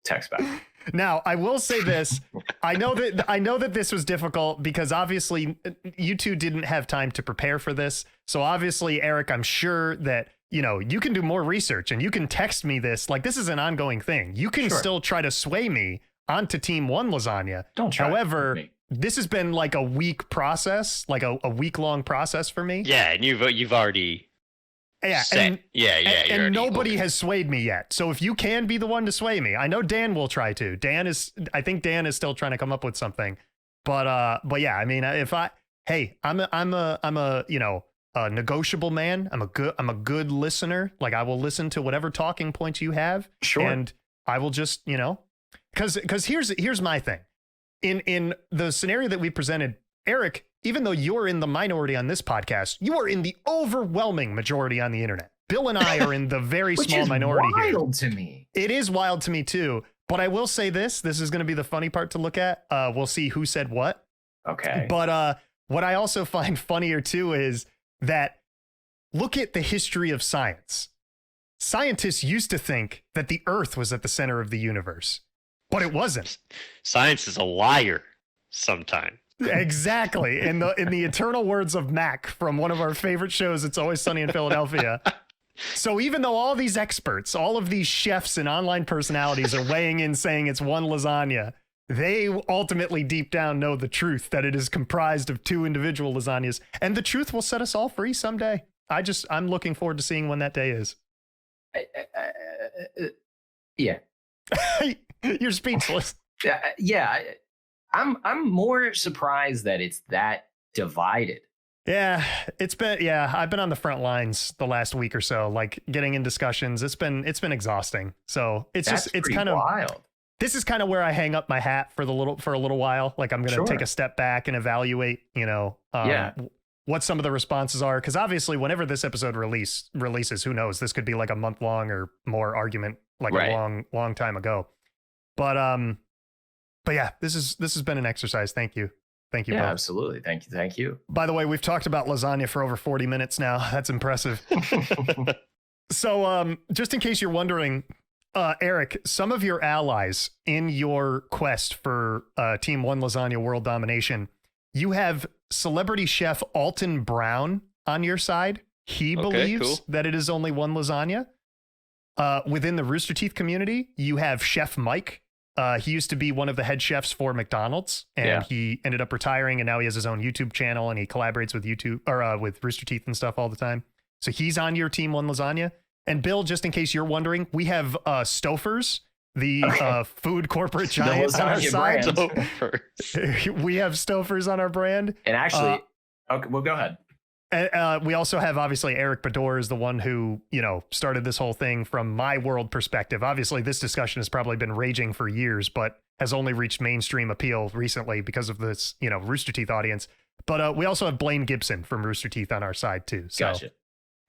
texts back. Now, I will say this. I know that this was difficult because obviously you two didn't have time to prepare for this. So obviously, Eric, I'm sure that, you can do more research and you can text me this. Like, this is an ongoing thing. You can still try to sway me onto Team 1 lasagna. Don't try. However, this has been like a week process, like a week-long process for me. Yeah, and you've already... Yeah, and nobody has swayed me yet. So if you can be the one to sway me, I know Dan will try to. I think Dan is still trying to come up with something. But yeah, I mean, I'm a negotiable man. I'm a good listener. Like I will listen to whatever talking points you have. Sure. And I will just, because here's my thing. In the scenario that we presented, Eric, even though you're in the minority on this podcast, you are in the overwhelming majority on the internet. Bill and I are in the very small minority here. Which is wild to me. It is wild to me too. But I will say this is going to be the funny part to look at. We'll see who said what. Okay. But what I also find funnier too is that look at the history of science. Scientists used to think that the Earth was at the center of the universe, but it wasn't. Science is a liar sometimes. Exactly. In the eternal words of Mac from one of our favorite shows, It's Always Sunny in Philadelphia. So even though all these experts, all of these chefs and online personalities are weighing in saying it's 1 lasagna, they ultimately deep down know the truth, that it is comprised of 2 individual lasagnas, and the truth will set us all free someday. I'm looking forward to seeing when that day is. Yeah. You're speechless. Yeah. I'm more surprised that it's that divided. Yeah, I've been on the front lines the last week or so, like getting in discussions. It's been exhausting. So it's kind of wild. This is kind of where I hang up my hat for a little while. Like I'm going to take a step back and evaluate, what some of the responses are. Cause obviously whenever this episode releases, who knows, this could be like a month long or more argument, like a long time ago. But yeah, this has been an exercise. Thank you. Thank you. Yeah, both. Absolutely. Thank you. By the way, we've talked about lasagna for over 40 minutes now. That's impressive. So just in case you're wondering, Erick, some of your allies in your quest for Team One Lasagna World Domination, you have celebrity chef Alton Brown on your side. He believes that it is only one lasagna. Within the Rooster Teeth community, you have Chef Mike. He used to be one of the head chefs for McDonald's, and he ended up retiring, and now he has his own YouTube channel, and he collaborates with with Rooster Teeth and stuff all the time. So he's on your Team One Lasagna. And Bill, just in case you're wondering, we have Stouffer's, the food corporate giant on our side. We have Stouffer's on our brand. And actually, okay, well, go ahead. And we also have, obviously, Erick Bador is the one who, started this whole thing from my world perspective. Obviously, this discussion has probably been raging for years, but has only reached mainstream appeal recently because of this, Rooster Teeth audience. But we also have Blaine Gibson from Rooster Teeth on our side, too. So. Gotcha.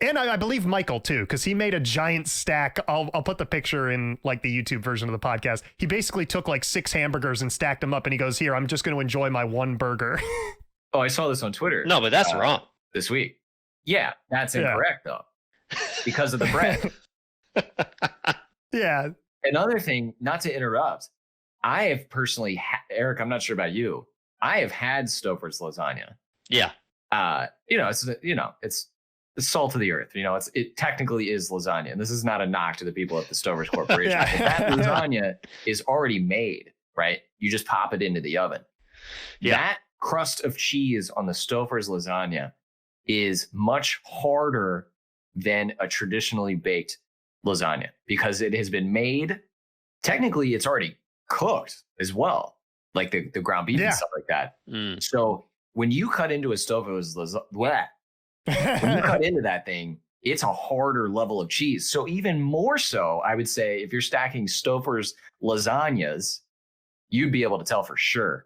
And I believe Michael, too, because he made a giant stack. I'll put the picture in like the YouTube version of the podcast. He basically took like 6 hamburgers and stacked them up. And he goes, here, I'm just going to enjoy my one burger. Oh, I saw this on Twitter. No, but that's wrong. This week. Yeah, that's incorrect, though, because of the bread. Yeah. Another thing, not to interrupt, I have personally, Erick, I'm not sure about you. I have had Stouffer's lasagna. Yeah. It's the salt of the earth. It technically is lasagna. And this is not a knock to the people at the Stouffer's Corporation. Yeah. That lasagna is already made, right? You just pop it into the oven. Yeah. That crust of cheese on the Stouffer's lasagna is much harder than a traditionally baked lasagna because it has been made. Technically, it's already cooked as well, like the ground beef and stuff like that. So when you cut into a Stouffer's lasagna, when you cut into that thing, it's a harder level of cheese. So even more so, I would say, if you're stacking Stouffer's lasagnas, you'd be able to tell for sure.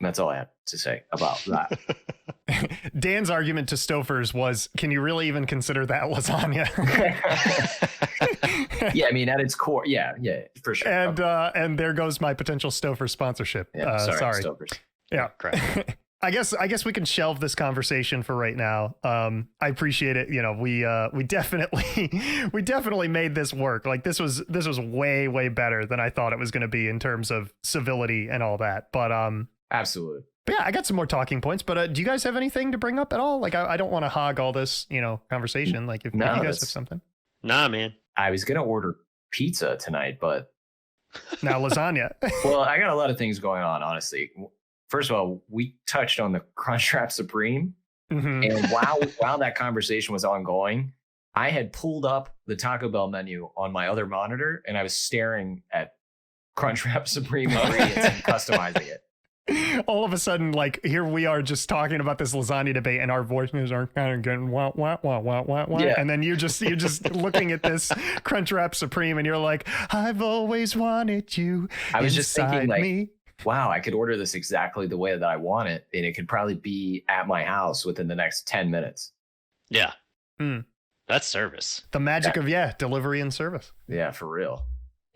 That's all I have to say about that. Dan's argument to Stouffer's was, can you really even consider that lasagna? Yeah, I mean, at its core, yeah, for sure. And there goes my potential Stouffer's sponsorship. Yeah, sorry. Stouffer's. Yeah. Correct. I guess we can shelve this conversation for right now. I appreciate it. We definitely made this work. Like this was way better than I thought it was going to be in terms of civility and all that. But absolutely. But yeah, I got some more talking points. But do you guys have anything to bring up at all? Like I don't want to hog all this, conversation. Like if you guys have something. Nah, man. I was gonna order pizza tonight, but now lasagna. Well, I got a lot of things going on, honestly. First of all, we touched on the Crunchwrap Supreme, and while that conversation was ongoing, I had pulled up the Taco Bell menu on my other monitor, and I was staring at Crunchwrap Supreme ingredients and customizing it. All of a sudden, like here we are just talking about this lasagna debate, and our voices are kind of getting wah. Yeah. And then you're just looking at this Crunchwrap Supreme, and you're like, I've always wanted you. I was just thinking, like, me. Wow, I could order this exactly the way that I want it, and it could probably be at my house within the next 10 minutes. Yeah. That's service. The magic of delivery and service. Yeah, for real.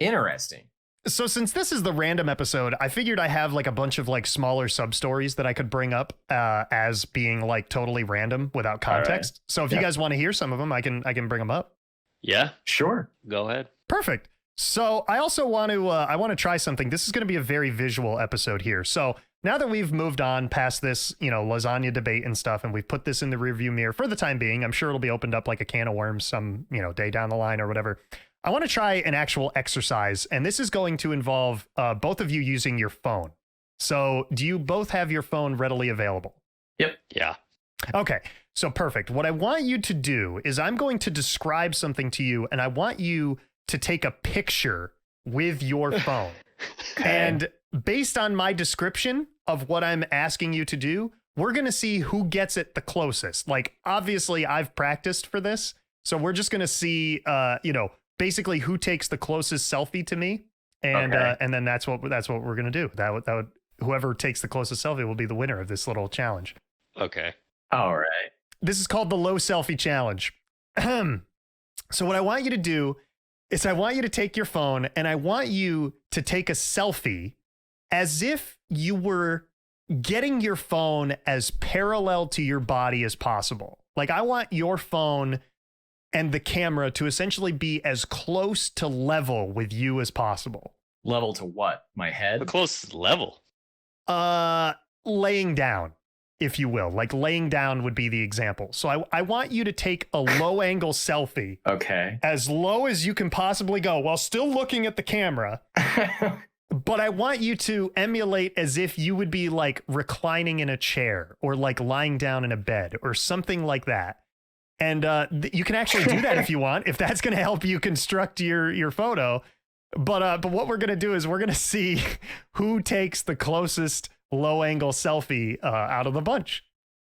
Interesting. So since this is the random episode, I figured I have like a bunch of like smaller sub stories that I could bring up as being like totally random without context. Right. So if you guys want to hear some of them, I can bring them up. Yeah, sure. Go ahead. Perfect. So I also want to try something. This is going to be a very visual episode here. So now that we've moved on past this, lasagna debate and stuff, and we've put this in the rearview mirror for the time being, I'm sure it'll be opened up like a can of worms some, day down the line or whatever. I want to try an actual exercise, and this is going to involve both of you using your phone. So do you both have your phone readily available? Yep. Yeah. Okay. So perfect. What I want you to do is I'm going to describe something to you, and I want you to take a picture with your phone. Okay. And based on my description of what I'm asking you to do, we're going to see who gets it the closest. Like, obviously, I've practiced for this. So we're just going to see, basically who takes the closest selfie to me. And and then that's what we're going to do. That would whoever takes the closest selfie will be the winner of this little challenge. Okay. All right. This is called the low selfie challenge. So what I want you to do is I want you to take your phone and I want you to take a selfie as if you were getting your phone as parallel to your body as possible. Like, I want your phone and the camera to essentially be as close to level with you as possible. Level to what? My head? The closest level. Laying down, if you will. Like, laying down would be the example. So I want you to take a low angle selfie. Okay. As low as you can possibly go while still looking at the camera. But I want you to emulate as if you would be like reclining in a chair or like lying down in a bed or something like that. And you can actually do that if you want, if that's going to help you construct your photo. But what we're going to do is we're going to see who takes the closest low angle selfie out of the bunch.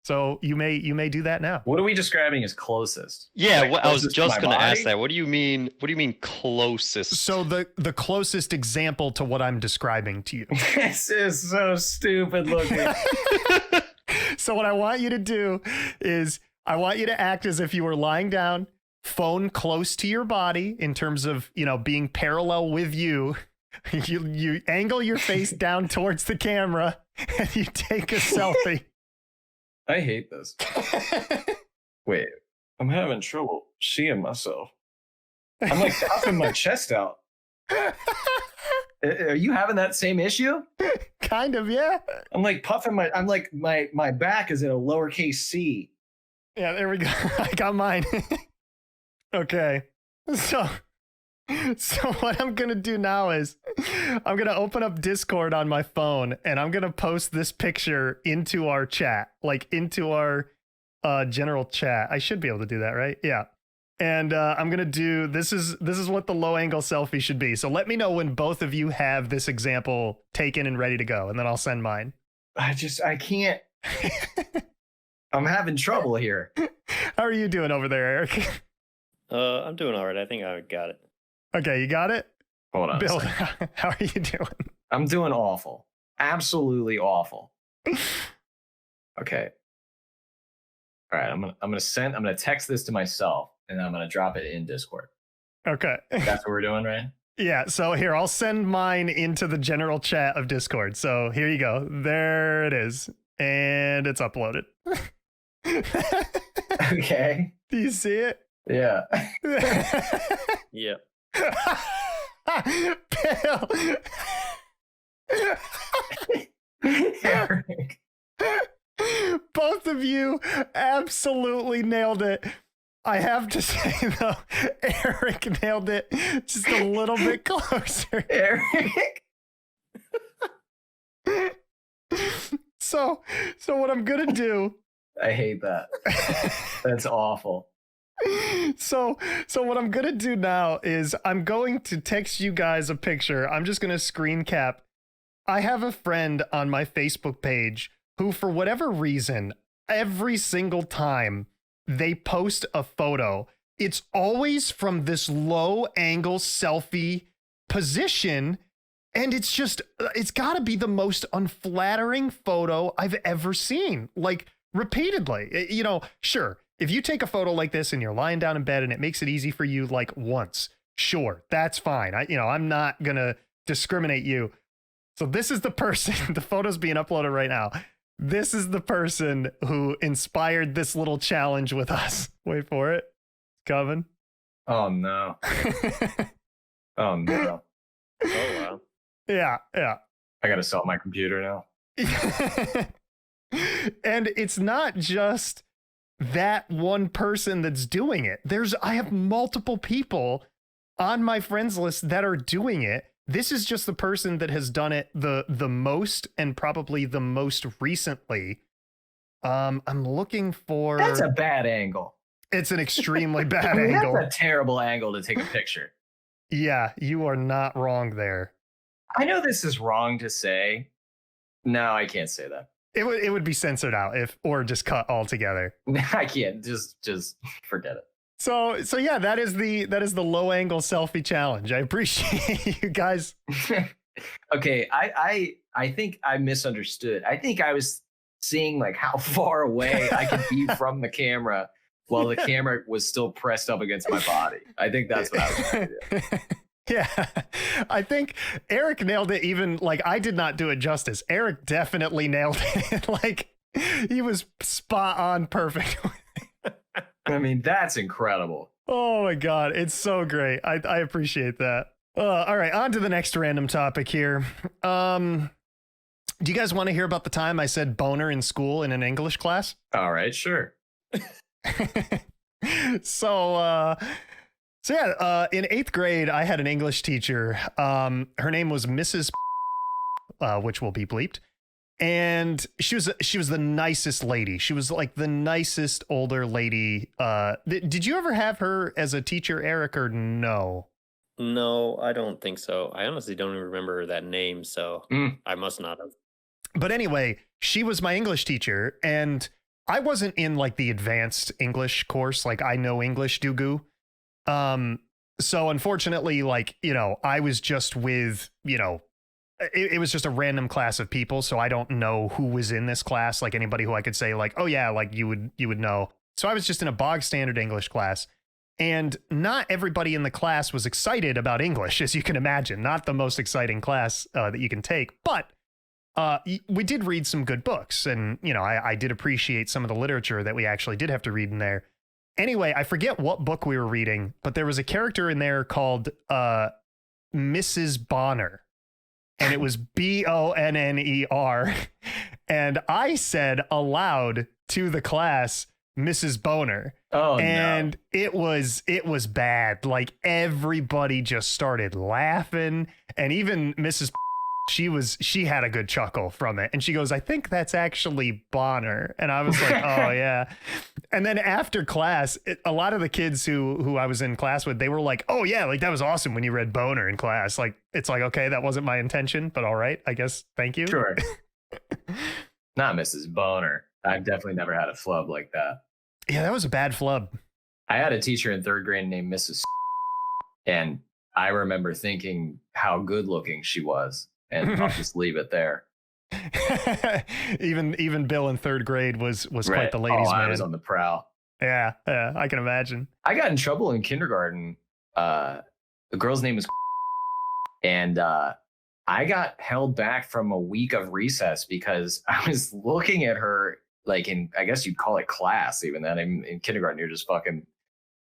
So you may do that now. What are we describing as closest? Yeah, Like, I was closest just to going my to ask body? that. What do you mean? What do you mean closest? So the closest example to what I'm describing to you. This is so stupid looking. So what I want you to do is I want you to act as if you were lying down, phone close to your body in terms of, being parallel with you. You angle your face down towards the camera and you take a selfie. I hate this. Wait, I'm having trouble seeing myself. I'm like puffing my chest out. Are you having that same issue? Kind of, yeah. I'm like puffing my back is in a lowercase c. Yeah, there we go. I got mine. Okay. So what I'm going to do now is I'm going to open up Discord on my phone and I'm going to post this picture into our chat, like into our general chat. I should be able to do that, right? Yeah. And I'm going to do, this is what the low angle selfie should be. So let me know when both of you have this example taken and ready to go, and then I'll send mine. I can't. I'm having trouble here. How are you doing over there, Eric? I'm doing all right. I think I got it. Okay, you got it? Hold on. a Bill, second. how are you doing? I'm doing awful. Absolutely awful. Okay. All right, I'm gonna text this to myself and I'm gonna drop it in Discord. Okay. That's what we're doing, right? Yeah, so here, I'll send mine into the general chat of Discord. So here you go. There it is. And it's uploaded. Okay. Do you see it? Yeah. Yeah. Bill. Eric. Both of you absolutely nailed it. I have to say, though, Eric nailed it just a little bit closer. Eric. So what I'm going to do. I hate that. That's awful. So what I'm going to do now is I'm going to text you guys a picture. I'm just going to screen cap. I have a friend on my Facebook page who, for whatever reason, every single time they post a photo, it's always from this low angle selfie position. And it's got to be the most unflattering photo I've ever seen. Like, repeatedly, sure. If you take a photo like this and you're lying down in bed and it makes it easy for you like once, sure, that's fine. I'm not going to discriminate you. So this is the person, the photo's being uploaded right now. This is the person who inspired this little challenge with us. Wait for it. Coming. Oh, no. Oh, no. Oh, wow. Yeah. I got to sell my computer now. And it's not just that one person that's doing it. I have multiple people on my friends list that are doing it. This is just the person that has done it the most and probably the most recently. I'm looking for. That's a bad angle. It's an extremely bad I mean, angle. That's a terrible angle to take a picture. Yeah, you are not wrong there. I know this is wrong to say. No, I can't say that. It would be censored out or just cut altogether. I can't. Just forget it. So yeah, that is the low angle selfie challenge. I appreciate you guys. Okay, I think I misunderstood. I think I was seeing like how far away I could be from the camera while the camera was still pressed up against my body. I think that's what I was trying to do. Yeah, I think Erick nailed it. Even like I did not do it justice. Erick definitely nailed it. Like he was spot on, perfect. I mean, that's incredible. Oh my God, it's so great. I appreciate that. All right, on to the next random topic here. Do you guys want to hear about the time I said boner in school in an English class? All right, sure. So yeah, in 8th grade, I had an English teacher. Her name was Mrs. Which will be bleeped. And she was the nicest lady. She was like the nicest older lady. Did you ever have her as a teacher, Erick, or no? No, I don't think so. I honestly don't even remember that name, so I must not have. But anyway, she was my English teacher, and I wasn't in like the advanced English course, like I know English do goo. So unfortunately, like, you know, I was just with, you know, it was just a random class of people. So I don't know who was in this class, like anybody who I could say like, oh yeah, like you would know. So I was just in a bog standard English class, and not everybody in the class was excited about English, as you can imagine. Not the most exciting class that you can take, but we did read some good books, and, you know, I did appreciate some of the literature that we actually did have to read in there. Anyway, I forget what book we were reading, but there was a character in there called Mrs. Bonner, and it was Bonner. And I said aloud to the class, Mrs. Boner. Oh, and no. it was bad. Like everybody just started laughing, and even Mrs. She had a good chuckle from it, and she goes, I think that's actually Bonner. And I was like, oh yeah. And then after class, a lot of the kids who I was in class with, they were like, oh yeah, like that was awesome when you read Boner in class. Like, it's like, okay, that wasn't my intention, but all right, I guess. Thank you. Sure. Not Mrs. Boner. I've definitely never had a flub like that. Yeah, that was a bad flub. I had a teacher in 3rd grade named Mrs. And I remember thinking how good looking she was. And I'll just leave it there. even Bill in 3rd grade was Right. quite the ladies' man. I was on the prowl. Yeah, I can imagine. I got in trouble in kindergarten. The girl's name was, and I got held back from a week of recess because I was looking at her like in, I guess you'd call it class, even then in kindergarten, you're just fucking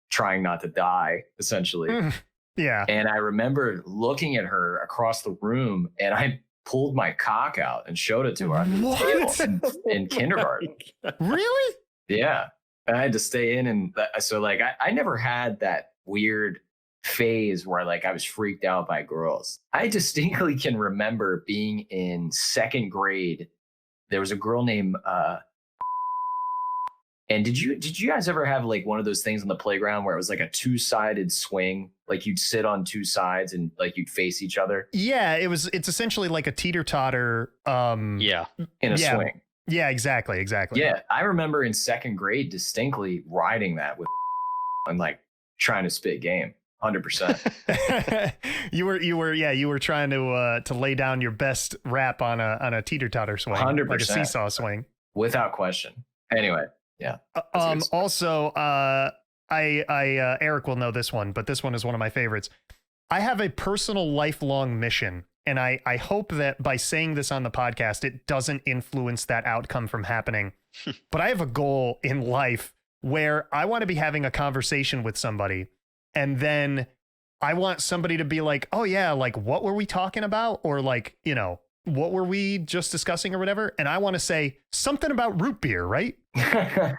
trying not to die, essentially. Yeah. And I remember looking at her across the room, and I pulled my cock out and showed it to her on the table in kindergarten. Really? Yeah. I had to stay in. And so like, I never had that weird phase where like I was freaked out by girls. I distinctly can remember being in 2nd grade. There was a girl named, and did you guys ever have like one of those things on the playground where it was like a 2-sided swing? Like you'd sit on 2 sides and like you'd face each other? Yeah, it's essentially like a teeter-totter. Yeah. In a swing. Yeah, exactly. Yeah, I remember in 2nd grade distinctly riding that with and like trying to spit game. 100%. you were trying to lay down your best rap on a teeter-totter swing, 100%. like a seesaw swing. Without question. Anyway, yeah. Also, Erick will know this one, but this one is one of my favorites. I have a personal lifelong mission, and I hope that by saying this on the podcast, it doesn't influence that outcome from happening. But I have a goal in life where I want to be having a conversation with somebody, and then I want somebody to be like, oh yeah, like what were we talking about? Or like, you know, what were we just discussing or whatever? And I want to say something about root beer, right?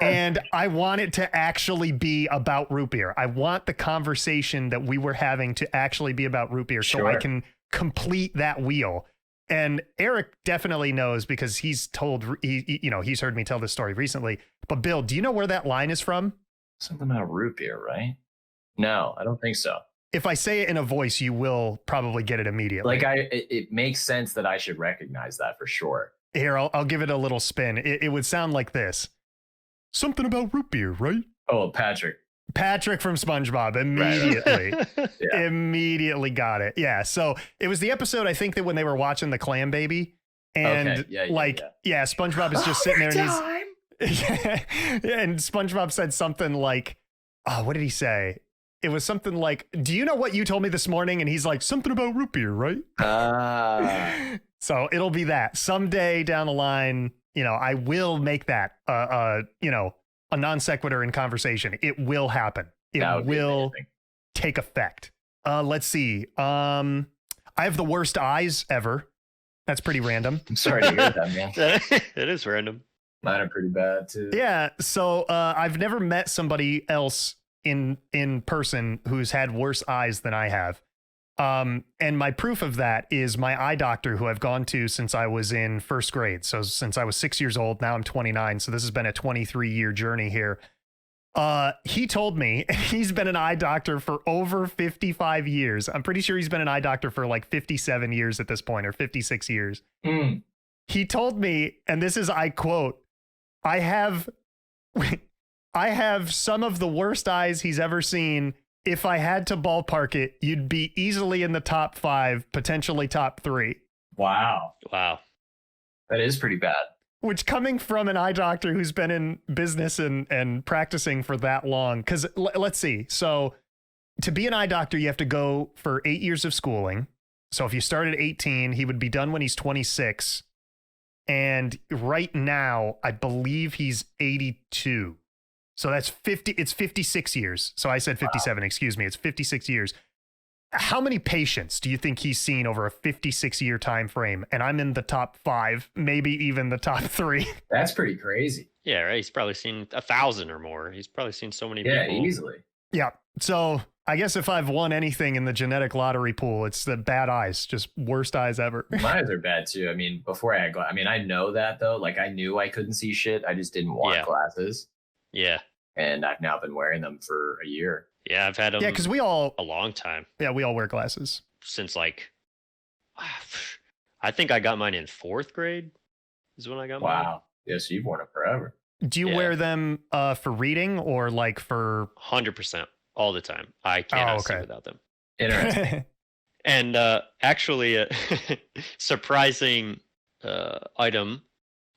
And I want it to actually be about root beer. I want the conversation that we were having to actually be about root beer, so I can complete that wheel. And Erick definitely knows because he's heard me tell this story recently. But Bill, do you know where that line is from? Something about root beer, right? No, I don't think so. If I say it in a voice, you will probably get it immediately. It makes sense that I should recognize that for sure. Here, I'll give it a little spin. It would sound like this. Something about root beer, right? Oh, Patrick. Patrick from SpongeBob immediately. Yeah. Immediately got it. Yeah. So it was the episode, I think, that when they were watching the Clam Baby. And SpongeBob is just sitting there and he's and SpongeBob said something like, what did he say? It was something like, do you know what you told me this morning? And he's like, something about root beer, right? So it'll be that someday down the line, I will make that, a non sequitur in conversation. It will happen. It will take effect. Let's see. I have the worst eyes ever. That's pretty random. I'm sorry to hear that, man. It is random. Mine are pretty bad too. Yeah. So I've never met somebody else in person who's had worse eyes than I have. And my proof of that is my eye doctor, who I've gone to since I was in first grade. So since I was 6 years old, now I'm 29. So this has been a 23-year journey here. He told me he's been an eye doctor for over 55 years. I'm pretty sure he's been an eye doctor for like 57 years at this point, or 56 years. He told me, and this is, I quote, I have some of the worst eyes he's ever seen. If I had to ballpark it, you'd be easily in the top 5, potentially top 3. Wow. That is pretty bad. Which, coming from an eye doctor who's been in business and practicing for that long, because let's see. So to be an eye doctor, you have to go for 8 years of schooling. So if you start at 18, he would be done when he's 26. And right now, I believe he's 82. So that's 50. It's 56 years. So I said 57. Wow. Excuse me. It's 56 years. How many patients do you think he's seen over a 56-year time frame? And I'm in the top 5, maybe even the top 3. That's pretty crazy. Yeah, right. He's probably seen 1,000 or more. He's probably seen so many people. Yeah, easily. Yeah. So I guess if I've won anything in the genetic lottery pool, it's the bad eyes, just worst eyes ever. My eyes are bad too. I mean, before I had I know that though. Like I knew I couldn't see shit. I just didn't want glasses. Yeah. And I've now been wearing them for a year. Yeah, I've had them. Yeah, because we all a long time. Yeah, we all wear glasses since like, I think I got mine in 4th grade. Is when I got mine. Wow. Yeah, so you've worn it forever. Do you wear them for reading or like for 100% all the time? I cannot see without them. Interesting. And actually, a surprising item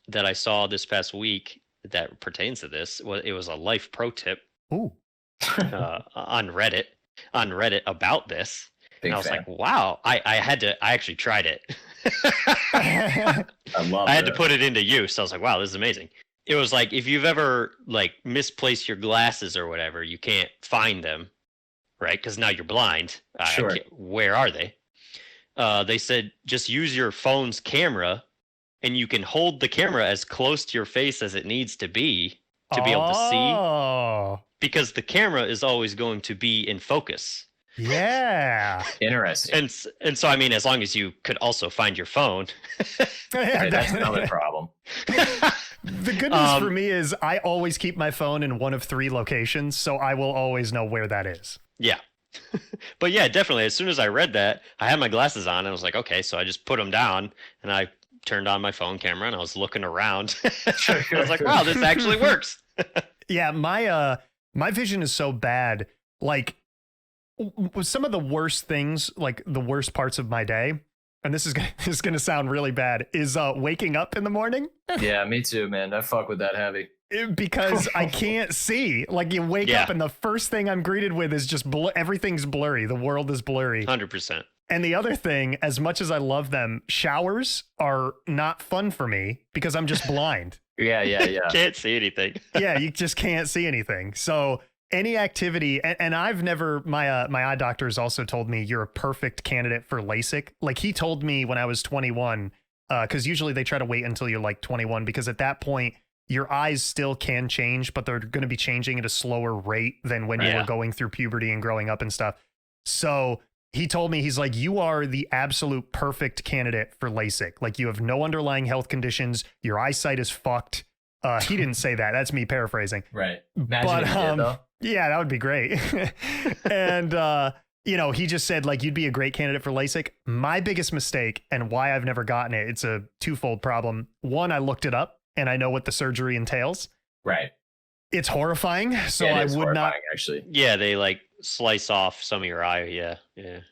that I saw this past week that pertains to this was a life pro tip. Ooh. On Reddit about this. Big and I was fan. like, wow, I actually tried it. I had to put it into use. I was like, wow, this is amazing. It was like, if you've ever like misplaced your glasses or whatever, you can't find them, right? Because now you're blind. Sure. Where are they? They said, just use your phone's camera and you can hold the camera as close to your face as it needs to be able to see. Because the camera is always going to be in focus. Yeah. Interesting. And so, I mean, as long as you could also find your phone. Hey, that's another problem. The good news for me is I always keep my phone in one of 3 locations, so I will always know where that is. Yeah. But yeah, definitely. As soon as I read that, I had my glasses on and I was like, okay, so I just put them down and I turned on my phone camera and I was looking around. I was like, wow, this actually works. Yeah, my vision is so bad. Like, some of the worst things, like the worst parts of my day, and this is going to sound really bad, is waking up in the morning. Yeah, me too, man. I fuck with that heavy. Because I can't see. Like, you wake up and the first thing I'm greeted with is just everything's blurry. The world is blurry. 100%. And the other thing, as much as I love them, showers are not fun for me because I'm just blind. Yeah. Can't see anything. Yeah, you just can't see anything. So any activity, and I've never, my eye doctor has also told me you're a perfect candidate for LASIK. Like, he told me when I was 21, because usually they try to wait until you're like 21, because at that point, your eyes still can change, but they're going to be changing at a slower rate than when you were going through puberty and growing up and stuff. So he told me, he's like, you are the absolute perfect candidate for LASIK. Like, you have no underlying health conditions. Your eyesight is fucked. He didn't say that. That's me paraphrasing. Right. Imagine But if he did, though. yeah, that would be great. And you know, he just said, like, you'd be a great candidate for LASIK. My biggest mistake and why I've never gotten it, it's a twofold problem. One, I looked it up and I know what the surgery entails. Right. It's horrifying. So Yeah, it I is would not horrifying, actually. Yeah, they like slice off some of your eye. Yeah.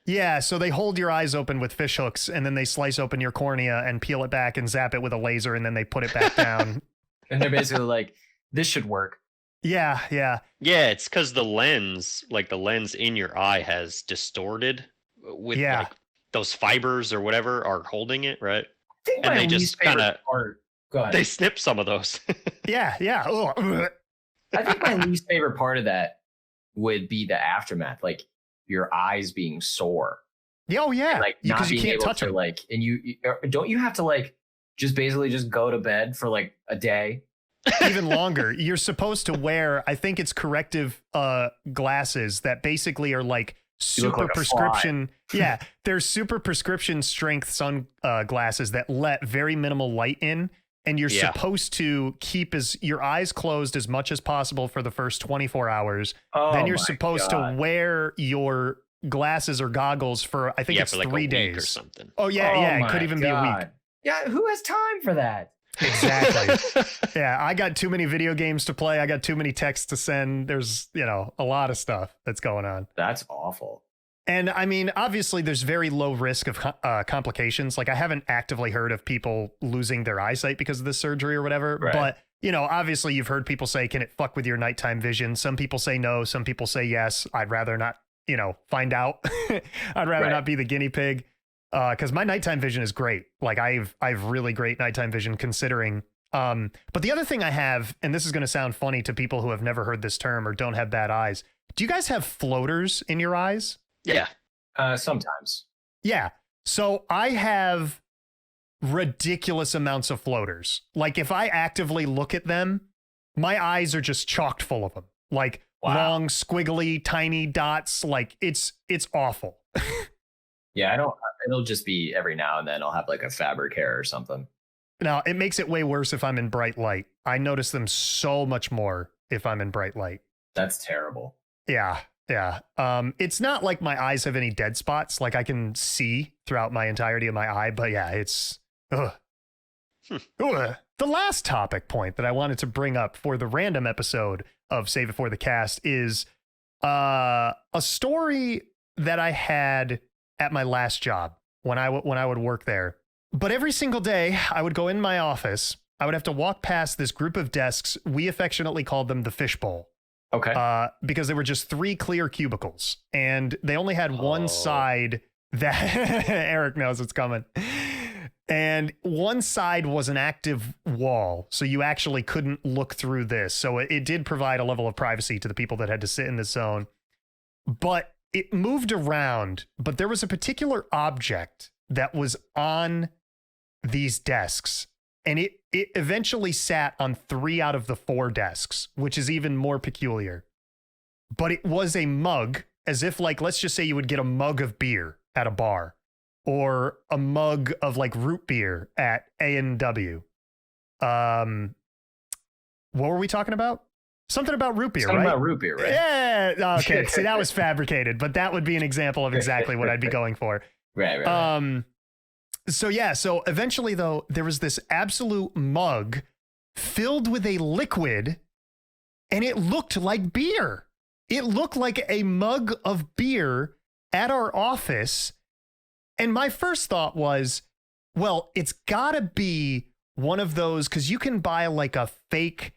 Yeah, so they hold your eyes open with fish hooks and then they slice open your cornea and peel it back and zap it with a laser and then they put it back down. And they're basically like, this should work. Yeah. Yeah, it's because the lens in your eye has distorted with like those fibers or whatever are holding it, right? I think And my they just least favorite kinda- part. Go ahead. They snip some of those. Yeah. Ugh. I think my least favorite part of that would be the aftermath, like your eyes being sore. Oh yeah, And, like not because you being can't able touch to them. like, and don't you have to like just basically just go to bed for like a day? Even longer. You're supposed to wear, I think it's corrective glasses that basically are like You look super like a prescription. Yeah, they're super prescription strength sun glasses that let very minimal light in. And you're supposed to keep your eyes closed as much as possible for the first 24 hours. Oh, Then you're my supposed God. to wear your glasses or goggles for, I think it's for like 3 a days. week or something. Oh yeah, it could even be a week. Yeah, who has time for that? Exactly. Yeah, I got too many video games to play. I got too many texts to send. There's, a lot of stuff that's going on. That's awful. And I mean, obviously, there's very low risk of complications. Like, I haven't actively heard of people losing their eyesight because of this surgery or whatever. Right. But, obviously, you've heard people say, can it fuck with your nighttime vision? Some people say no. Some people say yes. I'd rather not, find out. I'd rather not be the guinea pig. Because my nighttime vision is great. Like, I've really great nighttime vision considering. But the other thing I have, and this is going to sound funny to people who have never heard this term or don't have bad eyes. Do you guys have floaters in your eyes? Yeah. Sometimes. Yeah. So I have ridiculous amounts of floaters. Like, if I actively look at them, my eyes are just chocked full of them. Like, long, squiggly, tiny dots. Like, it's awful. Yeah, it'll just be every now and then I'll have like a fabric hair or something. Now, it makes it way worse if I'm in bright light. I notice them so much more if I'm in bright light. That's terrible. Yeah. It's not like my eyes have any dead spots. Like, I can see throughout my entirety of my eye, but yeah, it's ugh. Ugh. The last topic point that I wanted to bring up for the random episode of Save It for the Cast is a story that I had at my last job when I would work there. But every single day I would go in my office, I would have to walk past this group of desks. We affectionately called them the fishbowl. Okay. Because there were just 3 clear cubicles and they only had one side that Eric knows it's coming. And one side was an active wall. So you actually couldn't look through this. So it did provide a level of privacy to the people that had to sit in this zone. But it moved around. But there was a particular object that was on these desks. And it eventually sat on 3 out of the 4 desks, which is even more peculiar. But it was a mug, as if, like, let's just say you would get a mug of beer at a bar or a mug of like root beer at A&W. What were we talking about? Something about root beer, Something right? about root beer, right? Yeah. Okay. See, that was fabricated, but that would be an example of exactly what I'd be going for. Right. So eventually though, there was this absolute mug filled with a liquid and it looked like beer. It looked like a mug of beer at our office. And my first thought was, well, it's gotta be one of those, because you can buy like a fake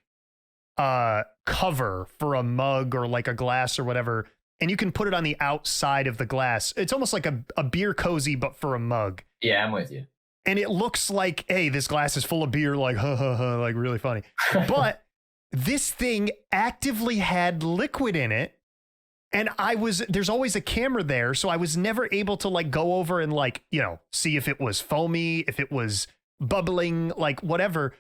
cover for a mug or like a glass or whatever, and you can put it on the outside of the glass. It's almost like a beer cozy, but for a mug. Yeah, I'm with you. And it looks like, hey, this glass is full of beer, like, like really funny. But this thing actively had liquid in it. And there's always a camera there. So I was never able to like go over and like, see if it was foamy, if it was bubbling, like whatever.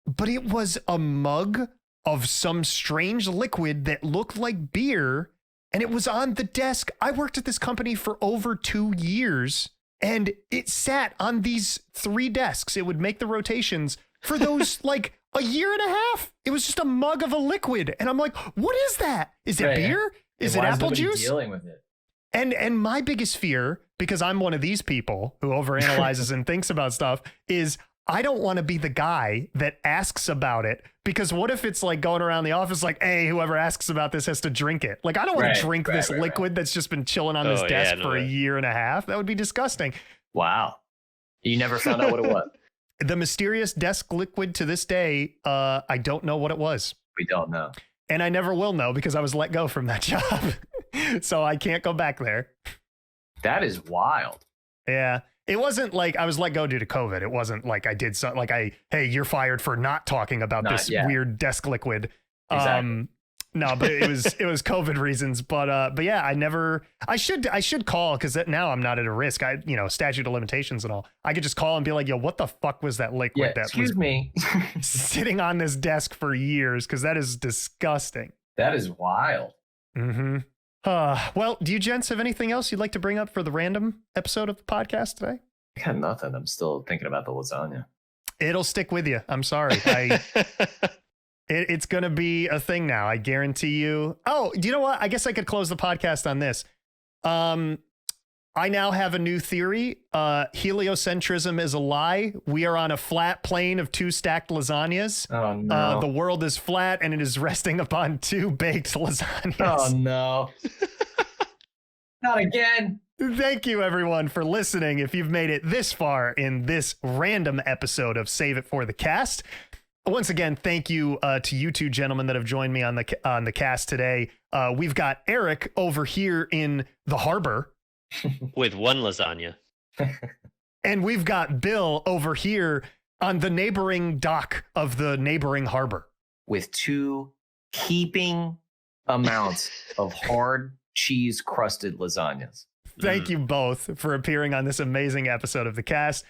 But it was a mug of some strange liquid that looked like beer. and it was on the desk. I worked at this company for over 2 years, and it sat on these 3 desks. It would make the rotations for those like a year and a half. It was just a mug of a liquid, and I'm like, what is that? Is it beer? Is it apple juice? Dealing with it. And my biggest fear, because I'm one of these people who overanalyzes and thinks about stuff, is I don't want to be the guy that asks about it, because what if it's like going around the office like, hey, whoever asks about this has to drink it. Like, I don't want to drink this liquid that's just been chilling on this desk for a year and a half. That would be disgusting. Wow. You never found out what it was? The mysterious desk liquid to this day, I don't know what it was. We don't know. And I never will know because I was let go from that job. So I can't go back there. That is wild. Yeah. It wasn't like I was let go due to COVID. It wasn't like I did something like hey, you're fired for not talking about this weird desk liquid. Exactly. No, but it was COVID reasons. But yeah, I should call, because now I'm not at a risk. Statute of limitations and all. I could just call and be like, yo, what the fuck was that liquid that excuse was me sitting on this desk for years? Because that is disgusting. That is wild. Mm-hmm. Well, do you gents have anything else you'd like to bring up for the random episode of the podcast today? I got nothing. I'm still thinking about the lasagna. It'll stick with you. I'm sorry. It's going to be a thing now. I guarantee you. Oh, do you know what? I guess I could close the podcast on this. I now have a new theory. Heliocentrism is a lie. We are on a flat plane of 2 stacked lasagnas. Oh, no. The world is flat and it is resting upon 2 baked lasagnas. Oh, no. Not again. Thank you, everyone, for listening. If you've made it this far in this random episode of Save It for the Cast. Once again, thank you to you 2 gentlemen that have joined me on the cast today. We've got Eric over here in the harbor. With 1 lasagna. And we've got Bill over here on the neighboring dock of the neighboring harbor. With 2 heaping amounts of hard cheese crusted lasagnas. Thank you both for appearing on this amazing episode of the cast.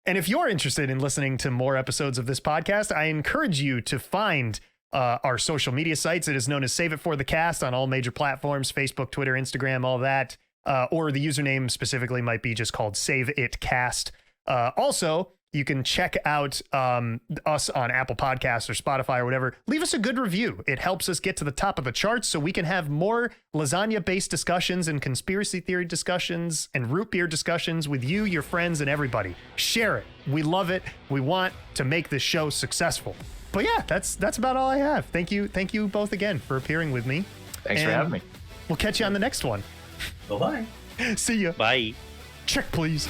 And if you're interested in listening to more episodes of this podcast, I encourage you to find our social media sites. It is known as Save It for the Cast on all major platforms, Facebook, Twitter, Instagram, all that. Or the username specifically might be just called Save It Cast. Also, you can check out us on Apple Podcasts or Spotify or whatever. Leave us a good review. It helps us get to the top of the charts so we can have more lasagna-based discussions and conspiracy theory discussions and root beer discussions with you, your friends, and everybody. Share it. We love it. We want to make this show successful. But yeah, that's about all I have. Thank you both again for appearing with me. Thanks for having me. We'll catch you on the next one. Bye-bye. See ya. Bye. Check, please.